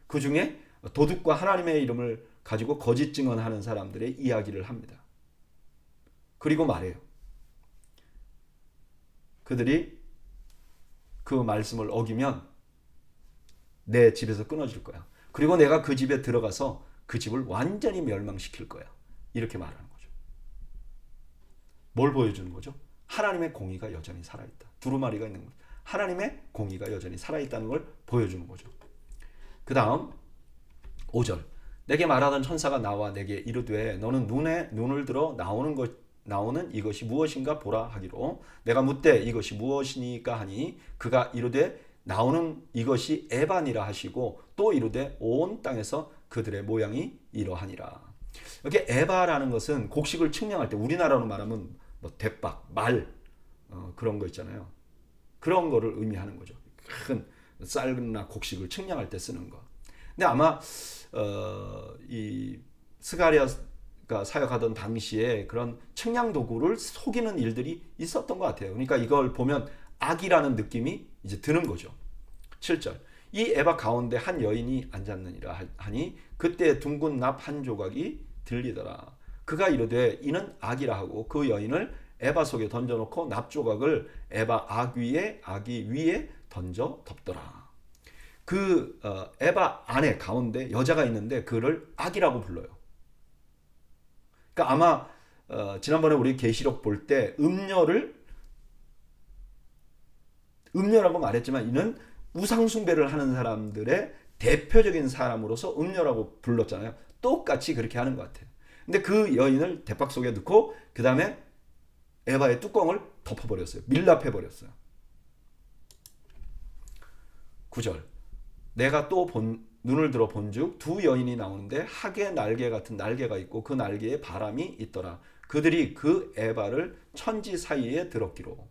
그 중에 도둑과 하나님의 이름을 가지고 거짓 증언하는 사람들의 이야기를 합니다. 그리고 말해요. 그들이 그 말씀을 어기면 내 집에서 끊어질 거야. 그리고 내가 그 집에 들어가서 그 집을 완전히 멸망시킬 거야. 이렇게 말하는 거죠. 뭘 보여주는 거죠? 하나님의 공의가 여전히 살아있다. 두루마리가 있는 거죠. 하나님의 공의가 여전히 살아있다는 걸 보여주는 거죠. 그 다음 5절 내게 말하던 천사가 나와 내게 이르되 너는 눈을 들어 나오는 이것이 무엇인가 보라 하기로 내가 묻되 이것이 무엇이니까 하니 그가 이르되 나오는 이것이 에반이라 하시고 또 이르되 온 땅에서 그들의 모양이 이러하니라. 여기 에바라는 것은 곡식을 측량할 때 우리나라로 말하면 뭐 대박, 말 그런 거 있잖아요. 그런 거를 의미하는 거죠. 큰 쌀이나 곡식을 측량할 때 쓰는 거. 근데 아마 이 스가랴가 사역하던 당시에 그런 측량 도구를 속이는 일들이 있었던 것 같아요. 그러니까 이걸 보면 악이라는 느낌이 이제 드는 거죠. 7절 이 에바 가운데 한 여인이 앉았느니라 하니 그때 둥근 납 한 조각이 들리더라. 그가 이르되 이는 악이라 하고 그 여인을 에바 속에 던져놓고 납 조각을 에바 아기 위에 던져 덮더라. 그 에바 안에 가운데 여자가 있는데 그를 악이라고 불러요. 그러니까 아마 지난번에 우리 계시록 볼 때 음녀라고 말했지만 이는 우상숭배를 하는 사람들의 대표적인 사람으로서 음녀라고 불렀잖아요. 똑같이 그렇게 하는 것 같아요. 근데 그 여인을 대박 속에 넣고 그 다음에 에바의 뚜껑을 덮어버렸어요. 밀랍해버렸어요. 9절 내가 또 눈을 들어 본즉 두 여인이 나오는데 학의 날개 같은 날개가 있고 그 날개에 바람이 있더라. 그들이 그 에바를 천지 사이에 들었기로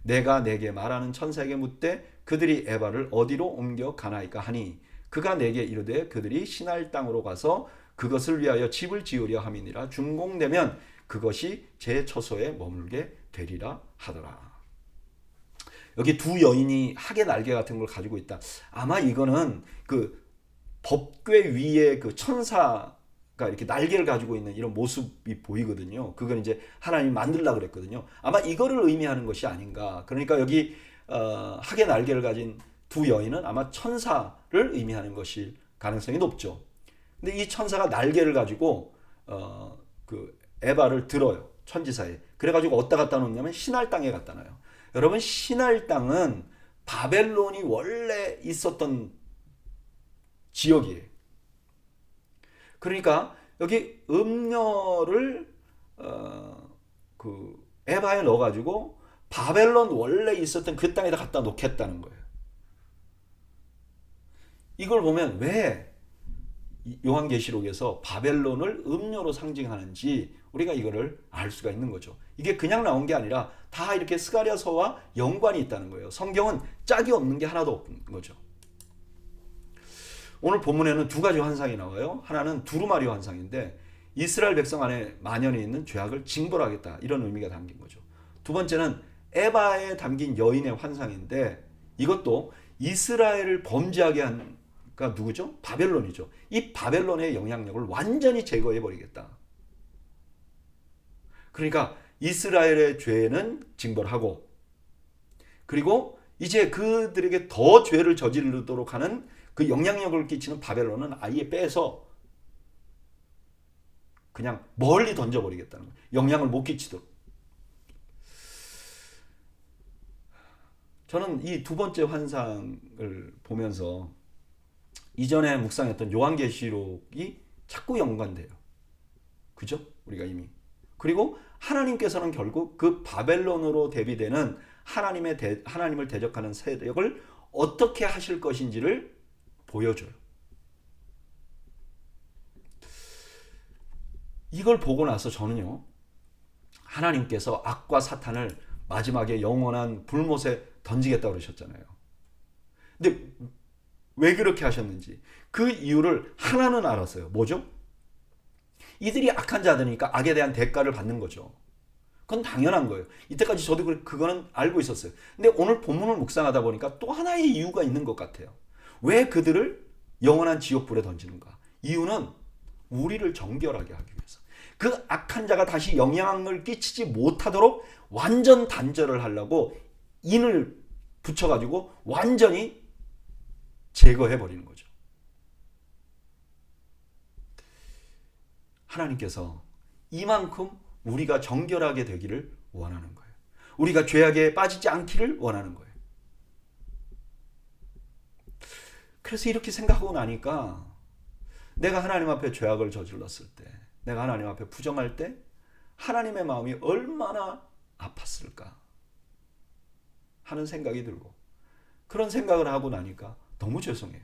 내가 내게 말하는 천사에게 묻되 그들이 에바를 어디로 옮겨 가나이까 하니 그가 내게 이르되 그들이 시날 땅으로 가서 그것을 위하여 집을 지으려 함이니라. 준공되면 그것이 제 처소에 머물게 되리라 하더라. 여기 두 여인이 학의 날개 같은 걸 가지고 있다. 아마 이거는 그 법궤 위에 그 천사가 이렇게 날개를 가지고 있는 이런 모습이 보이거든요. 그건 이제 하나님이 만들려고 그랬거든요. 아마 이거를 의미하는 것이 아닌가. 그러니까 여기 학의 날개를 가진 두 여인은 아마 천사를 의미하는 것일 가능성이 높죠. 근데 이 천사가 날개를 가지고 그 에바를 들어요. 천지사에. 그래가지고 어디다 갖다 놓냐면 시날 땅에 갖다 놔요. 여러분 시날 땅은 바벨론이 원래 있었던 지역이에요. 그러니까 여기 음녀를 그 에바에 넣어가지고 바벨론 원래 있었던 그 땅에다 갖다 놓겠다는 거예요. 이걸 보면 왜 요한계시록에서 바벨론을 음료로 상징하는지 우리가 이거를 알 수가 있는 거죠. 이게 그냥 나온 게 아니라 다 이렇게 스가랴서와 연관이 있다는 거예요. 성경은 짝이 없는 게 하나도 없는 거죠. 오늘 본문에는 두 가지 환상이 나와요. 하나는 두루마리 환상인데 이스라엘 백성 안에 만연해 있는 죄악을 징벌하겠다, 이런 의미가 담긴 거죠. 두 번째는 에바에 담긴 여인의 환상인데 이것도 이스라엘을 범죄하게 한 가 누구죠? 바벨론이죠. 이 바벨론의 영향력을 완전히 제거해 버리겠다. 그러니까 이스라엘의 죄는 징벌하고, 그리고 이제 그들에게 더 죄를 저지르도록 하는 그 영향력을 끼치는 바벨론은 아예 빼서 그냥 멀리 던져버리겠다는 거예요. 영향을 못 끼치도록. 저는 이 두 번째 환상을 보면서 이전에 묵상했던 요한계시록이 자꾸 연관돼요. 그죠? 우리가 이미. 그리고 하나님께서는 결국 그 바벨론으로 대비되는 하나님을 대적하는 세력을 어떻게 하실 것인지를 보여줘요. 이걸 보고 나서 저는요, 하나님께서 악과 사탄을 마지막에 영원한 불못에 던지겠다고 그러셨잖아요. 근데 왜 그렇게 하셨는지 그 이유를 하나는 알았어요. 뭐죠? 이들이 악한 자들이니까 악에 대한 대가를 받는 거죠. 그건 당연한 거예요. 이때까지 저도 그거는 알고 있었어요. 근데 오늘 본문을 묵상하다 보니까 또 하나의 이유가 있는 것 같아요. 왜 그들을 영원한 지옥불에 던지는가? 이유는 우리를 정결하게 하기 위해서. 그 악한 자가 다시 영향을 끼치지 못하도록 완전 단절을 하려고 인을 붙여가지고 완전히 제거해버리는 거죠. 하나님께서 이만큼 우리가 정결하게 되기를 원하는 거예요. 우리가 죄악에 빠지지 않기를 원하는 거예요. 그래서 이렇게 생각하고 나니까 내가 하나님 앞에 죄악을 저질렀을 때, 내가 하나님 앞에 부정할 때 하나님의 마음이 얼마나 아팠을까 하는 생각이 들고, 그런 생각을 하고 나니까 너무 죄송해요.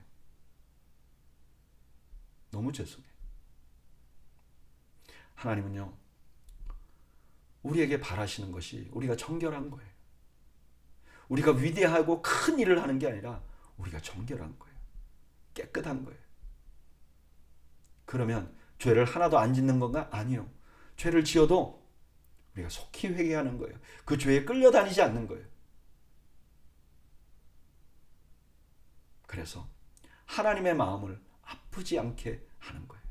너무 죄송해요. 하나님은요, 우리에게 바라시는 것이 우리가 정결한 거예요. 우리가 위대하고 큰 일을 하는 게 아니라 우리가 정결한 거예요. 깨끗한 거예요. 그러면 죄를 하나도 안 짓는 건가? 아니요. 죄를 지어도 우리가 속히 회개하는 거예요. 그 죄에 끌려다니지 않는 거예요. 그래서 하나님의 마음을 아프지 않게 하는 거예요.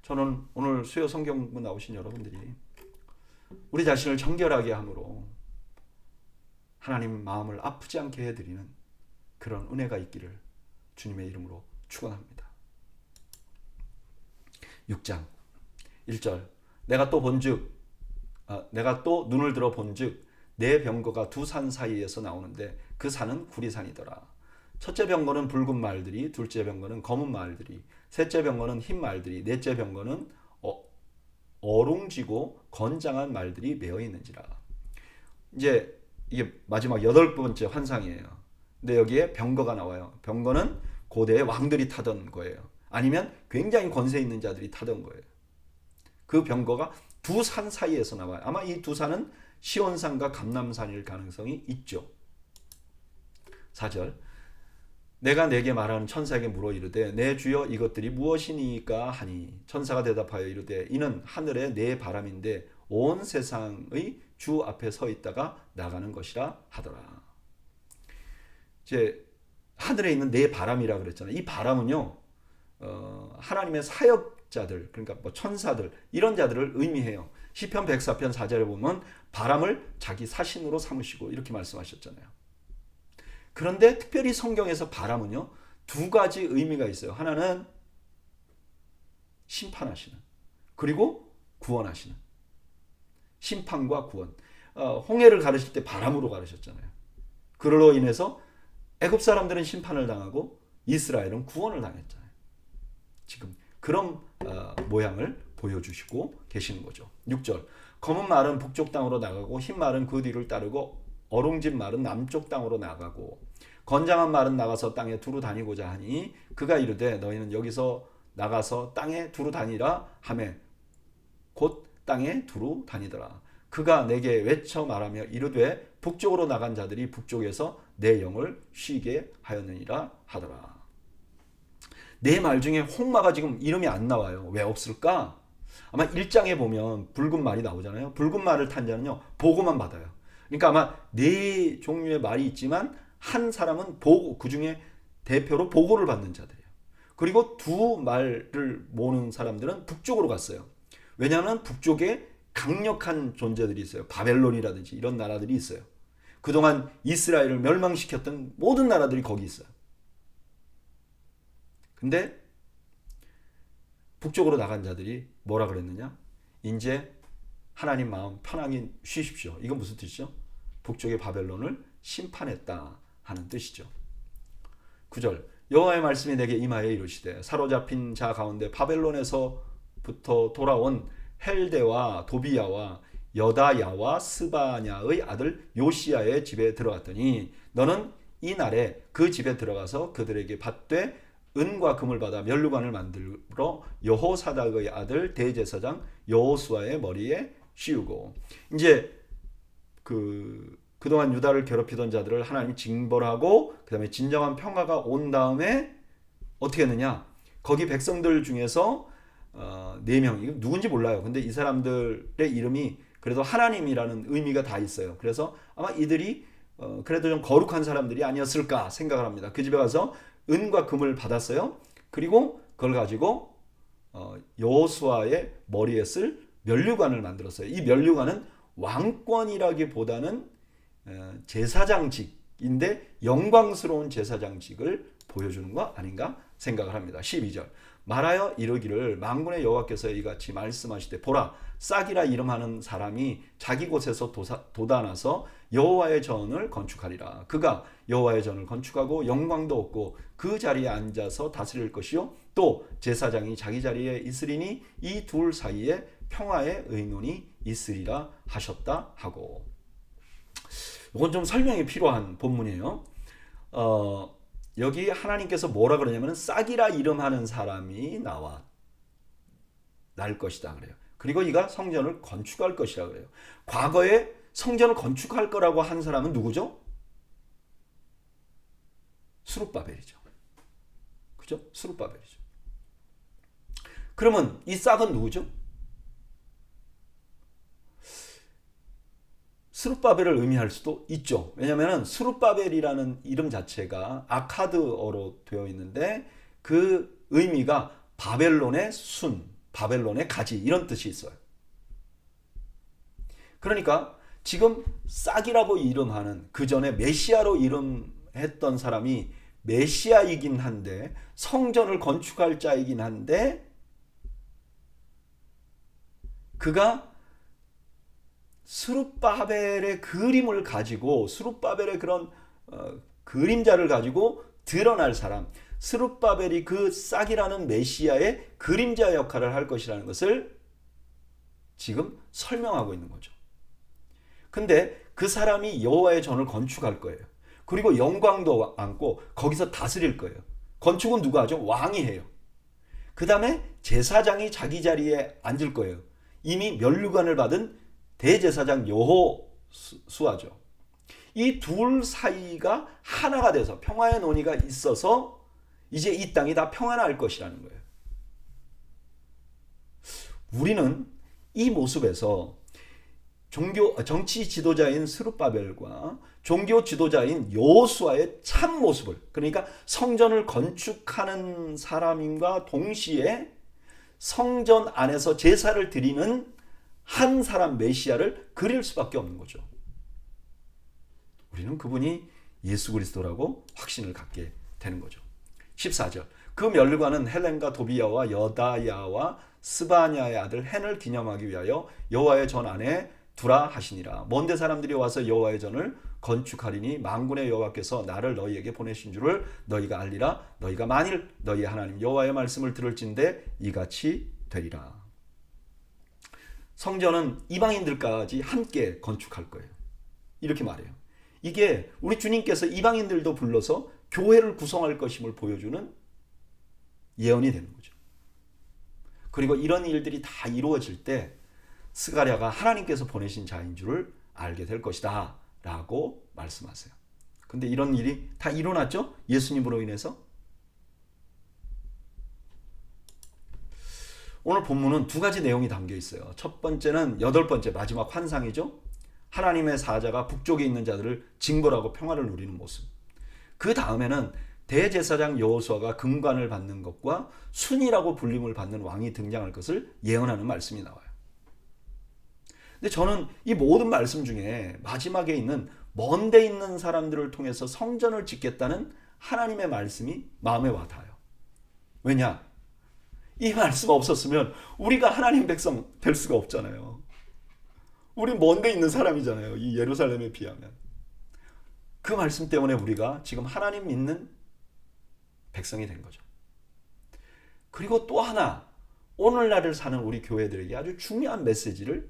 저는 오늘 수요 성경 공부 나오신 여러분들이 우리 자신을 정결하게 함으로 하나님 마음을 아프지 않게 해드리는 그런 은혜가 있기를 주님의 이름으로 축원합니다. 6장 1절 내가 또 눈을 들어 본즉 내 병거가 두 산 사이에서 나오는데 그 산은 구리산이더라. 첫째 병거는 붉은 말들이, 둘째 병거는 검은 말들이, 셋째 병거는 흰 말들이, 넷째 병거는 어룽지고 건장한 말들이 메어 있는지라. 이제 이게 마지막 여덟 번째 환상이에요. 근데 여기에 병거가 나와요. 병거는 고대의 왕들이 타던 거예요. 아니면 굉장히 권세 있는 자들이 타던 거예요. 그 병거가 두 산 사이에서 나와요. 아마 이 두 산은 시온산과 감람산일 가능성이 있죠. 4절 내가 내게 말하는 천사에게 물어 이르되 내 주여 이것들이 무엇이니까 하니 천사가 대답하여 이르되 이는 하늘의 내 바람인데 온 세상의 주 앞에 서 있다가 나가는 것이라 하더라. 이제 하늘에 있는 내 바람이라 그랬잖아요. 이 바람은요 하나님의 사역자들, 그러니까 뭐 천사들 이런 자들을 의미해요. 시편 104편 4절에 보면 바람을 자기 사신으로 삼으시고 이렇게 말씀하셨잖아요. 그런데 특별히 성경에서 바람은요 두 가지 의미가 있어요. 하나는 심판하시는, 그리고 구원하시는. 심판과 구원. 홍해를 가르칠 때 바람으로 가르쳤잖아요. 그걸로 인해서 애굽 사람들은 심판을 당하고 이스라엘은 구원을 당했잖아요. 지금 그런 모양을 보여주시고 계시는 거죠. 6절 검은 말은 북쪽 땅으로 나가고 흰 말은 그 뒤를 따르고 어룽진 말은 남쪽 땅으로 나가고 건장한 말은 나가서 땅에 두루 다니고자 하니 그가 이르되 너희는 여기서 나가서 땅에 두루 다니라 하매 곧 땅에 두루 다니더라. 그가 내게 외쳐 말하며 이르되 북쪽으로 나간 자들이 북쪽에서 내 영을 쉬게 하였느니라 하더라. 내 말 중에 홍마가 지금 이름이 안 나와요. 왜 없을까? 아마 1장에 보면 붉은 말이 나오잖아요. 붉은 말을 탄 자는요 보고만 받아요. 그러니까 아마 네 종류의 말이 있지만 한 사람은 보고, 그 중에 대표로 보고를 받는 자들이에요. 그리고 두 말을 모는 사람들은 북쪽으로 갔어요. 왜냐하면 북쪽에 강력한 존재들이 있어요. 바벨론이라든지 이런 나라들이 있어요. 그동안 이스라엘을 멸망시켰던 모든 나라들이 거기 있어요. 근데 북쪽으로 나간 자들이 뭐라 그랬느냐? 이제 하나님 마음 편하게 쉬십시오. 이건 무슨 뜻이죠? 북쪽의 바벨론을 심판했다 하는 뜻이죠. 9절 여호와의 말씀이 내게 임하여 이르시되 사로잡힌 자 가운데 바벨론에서부터 돌아온 헬데와 도비야와 여다야와 스바냐의 아들 요시야의 집에 들어갔더니 너는 이 날에 그 집에 들어가서 그들에게 받되 은과 금을 받아 면류관을 만들어 여호사닥의 아들 대제사장 여호수아의 머리에 씌우고, 이제 그동안 유다를 괴롭히던 자들을 하나님이 징벌하고 그 다음에 진정한 평화가 온 다음에 어떻게 했느냐, 거기 백성들 중에서 4명, 누군지 몰라요. 근데 이 사람들의 이름이 그래도 하나님이라는 의미가 다 있어요. 그래서 아마 이들이 그래도 좀 거룩한 사람들이 아니었을까 생각을 합니다. 그 집에 가서 은과 금을 받았어요. 그리고 그걸 가지고 여호수아의 머리에 쓸 면류관을 만들었어요. 이 면류관은 왕권이라기보다는 제사장직인데 영광스러운 제사장직을 보여주는 거 아닌가 생각을 합니다. 12절 말하여 이르기를 만군의 여호와께서 이같이 말씀하시되 보라 싹이라 이름하는 사람이 자기 곳에서 돋아나서 여호와의 전을 건축하리라. 그가 여호와의 전을 건축하고 영광도 얻고 그 자리에 앉아서 다스릴 것이요 또 제사장이 자기 자리에 있으리니 이 둘 사이에 평화의 의논이 있으리라 하셨다 하고. 이건 좀 설명이 필요한 본문이에요. 여기 하나님께서 뭐라 그러냐면 싹이라 이름하는 사람이 날 것이다 그래요. 그리고 이가 성전을 건축할 것이라 그래요. 과거에 성전을 건축할 거라고 한 사람은 누구죠? 스룹바벨이죠. 그죠? 스룹바벨이죠. 그러면 이 싹은 누구죠? 스룹바벨을 의미할 수도 있죠. 왜냐하면 스룹바벨이라는 이름 자체가 아카드어로 되어 있는데 그 의미가 바벨론의 순, 바벨론의 가지 이런 뜻이 있어요. 그러니까 지금 싹이라고 이름하는 그 전에 메시아로 이름했던 사람이 메시아이긴 한데 성전을 건축할 자이긴 한데 그가 스룹바벨의 그림을 가지고 스룹바벨의 그런 그림자를 가지고 드러날 사람, 스룹바벨이 그 싹이라는 메시아의 그림자 역할을 할 것이라는 것을 지금 설명하고 있는 거죠. 근데 그 사람이 여호와의 전을 건축할 거예요. 그리고 영광도 안고 거기서 다스릴 거예요. 건축은 누가 하죠? 왕이 해요. 그 다음에 제사장이 자기 자리에 앉을 거예요. 이미 면류관을 받은 대제사장 여호수아죠. 이 둘 사이가 하나가 돼서 평화의 논의가 있어서 이제 이 땅이 다 평안할 것이라는 거예요. 우리는 이 모습에서 정치 지도자인 스룹바벨과 종교 지도자인 여호수아의 참 모습을, 그러니까 성전을 건축하는 사람과 동시에 성전 안에서 제사를 드리는 한 사람 메시아를 그릴 수밖에 없는 거죠. 우리는 그분이 예수 그리스도라고 확신을 갖게 되는 거죠. 14절 그 면류관은 헬렌과 도비야와 여다야와 스바냐의 아들 헨을 기념하기 위하여 여호와의 전 안에 두라 하시니라. 먼데 사람들이 와서 여호와의 전을 건축하리니 만군의 여호와께서 나를 너희에게 보내신 줄을 너희가 알리라. 너희가 만일 너희 하나님 여호와의 말씀을 들을진대 이같이 되리라. 성전은 이방인들까지 함께 건축할 거예요. 이렇게 말해요. 이게 우리 주님께서 이방인들도 불러서 교회를 구성할 것임을 보여주는 예언이 되는 거죠. 그리고 이런 일들이 다 이루어질 때 스가랴가 하나님께서 보내신 자인 줄을 알게 될 것이다 라고 말씀하세요. 근데 이런 일이 다 일어났죠? 예수님으로 인해서. 오늘 본문은 두 가지 내용이 담겨 있어요. 첫 번째는 8번째 마지막 환상이죠. 하나님의 사자가 북쪽에 있는 자들을 징벌하고 평화를 누리는 모습. 그 다음에는 대제사장 여호수아가 금관을 받는 것과 순이라고 불림을 받는 왕이 등장할 것을 예언하는 말씀이 나와요. 근데 저는 이 모든 말씀 중에 마지막에 있는 먼 데 있는 사람들을 통해서 성전을 짓겠다는 하나님의 말씀이 마음에 와닿아요. 왜냐? 이 말씀 없었으면 우리가 하나님 백성 될 수가 없잖아요. 우리 먼 데 있는 사람이잖아요. 이 예루살렘에 비하면. 그 말씀 때문에 우리가 지금 하나님 믿는 백성이 된 거죠. 그리고 또 하나, 오늘날을 사는 우리 교회들에게 아주 중요한 메시지를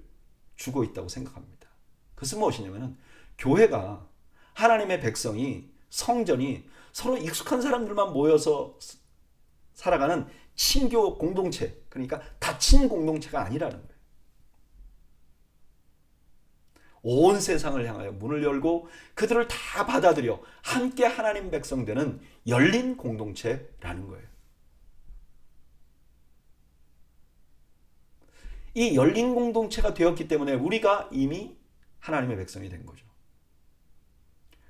주고 있다고 생각합니다. 그것은 무엇이냐면 교회가, 하나님의 백성이, 성전이 서로 익숙한 사람들만 모여서 살아가는 친교 공동체, 그러니까 닫힌 공동체가 아니라는 거예요. 온 세상을 향하여 문을 열고 그들을 다 받아들여 함께 하나님 백성 되는 열린 공동체라는 거예요. 이 열린 공동체가 되었기 때문에 우리가 이미 하나님의 백성이 된 거죠.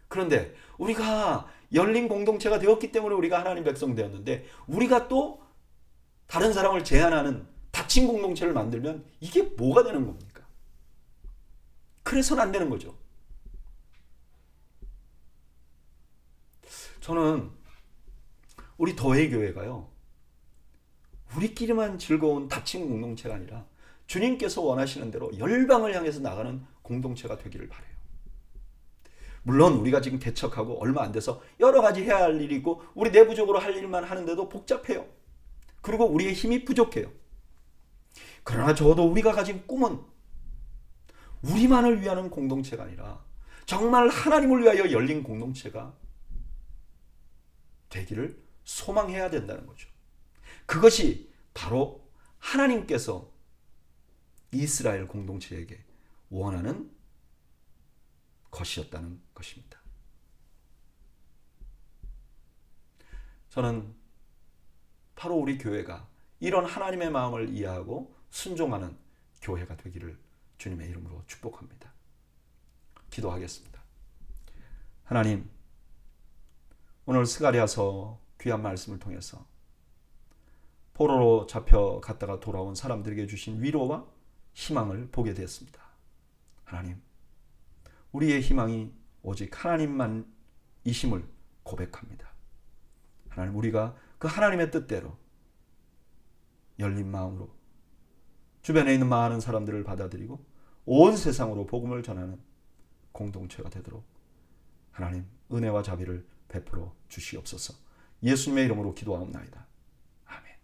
그런데 우리가 열린 공동체가 되었기 때문에 우리가 하나님 백성 되었는데, 우리가 또 다른 사람을 제한하는 닫힌 공동체를 만들면 이게 뭐가 되는 겁니까? 그래서는 안 되는 거죠. 저는 우리 더해교회가요, 우리끼리만 즐거운 닫힌 공동체가 아니라 주님께서 원하시는 대로 열방을 향해서 나가는 공동체가 되기를 바라요. 물론 우리가 지금 개척하고 얼마 안 돼서 여러 가지 해야 할 일이 있고 우리 내부적으로 할 일만 하는데도 복잡해요. 그리고 우리의 힘이 부족해요. 그러나 적어도 우리가 가진 꿈은 우리만을 위하는 공동체가 아니라 정말 하나님을 위하여 열린 공동체가 되기를 소망해야 된다는 거죠. 그것이 바로 하나님께서 이스라엘 공동체에게 원하는 것이었다는 것입니다. 저는 바로 우리 교회가 이런 하나님의 마음을 이해하고 순종하는 교회가 되기를 주님의 이름으로 축복합니다. 기도하겠습니다. 하나님, 오늘 스가랴서 귀한 말씀을 통해서 포로로 잡혀갔다가 돌아온 사람들에게 주신 위로와 희망을 보게 되었습니다. 하나님, 우리의 희망이 오직 하나님만이심을 고백합니다. 하나님, 우리가 그 하나님의 뜻대로 열린 마음으로 주변에 있는 많은 사람들을 받아들이고 온 세상으로 복음을 전하는 공동체가 되도록 하나님 은혜와 자비를 베풀어 주시옵소서. 예수님의 이름으로 기도하옵나이다. 아멘.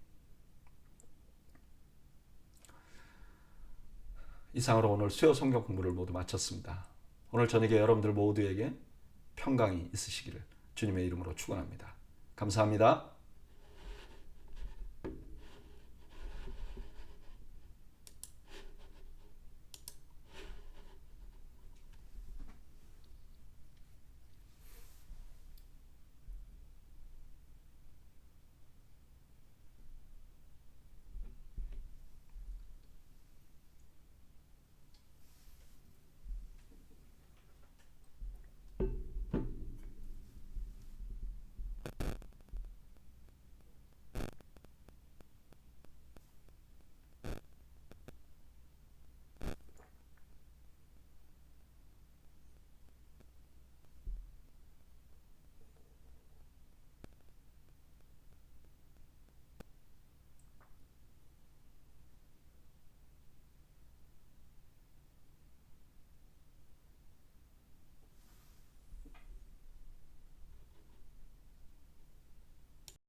이상으로 오늘 수요 성경 공부를 모두 마쳤습니다. 오늘 저녁에 여러분들 모두에게 평강이 있으시기를 주님의 이름으로 축원합니다. 감사합니다.